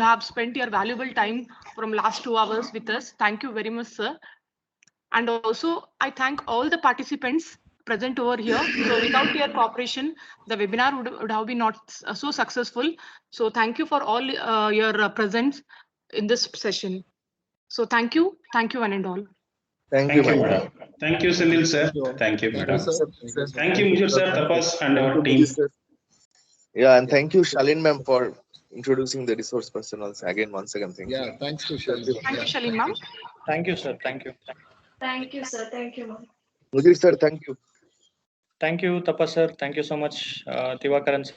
have spent your valuable time from last 2 hours with us. Thank you very much, sir. And also I thank all the participants present over here. So without your cooperation, the webinar would have been not so successful. So thank you for all your presence in this session. So thank you one and all. Thank you, madam. Thank you, Senthil sir. Thank you, madam. Thank you, Mujur sir, Tapas, and our team. Yeah, and thank you, Shalin ma'am, for introducing the resource personals again. Once again, thank you. Yeah, thanks to Shalin. Thank you, Shalin ma'am. Thank you, sir. Thank you. Thank you, sir. Thank you, ma'am. Mujir sir, thank you. Thank you, Tapas sir. Thank you so much, Tivakaran sir.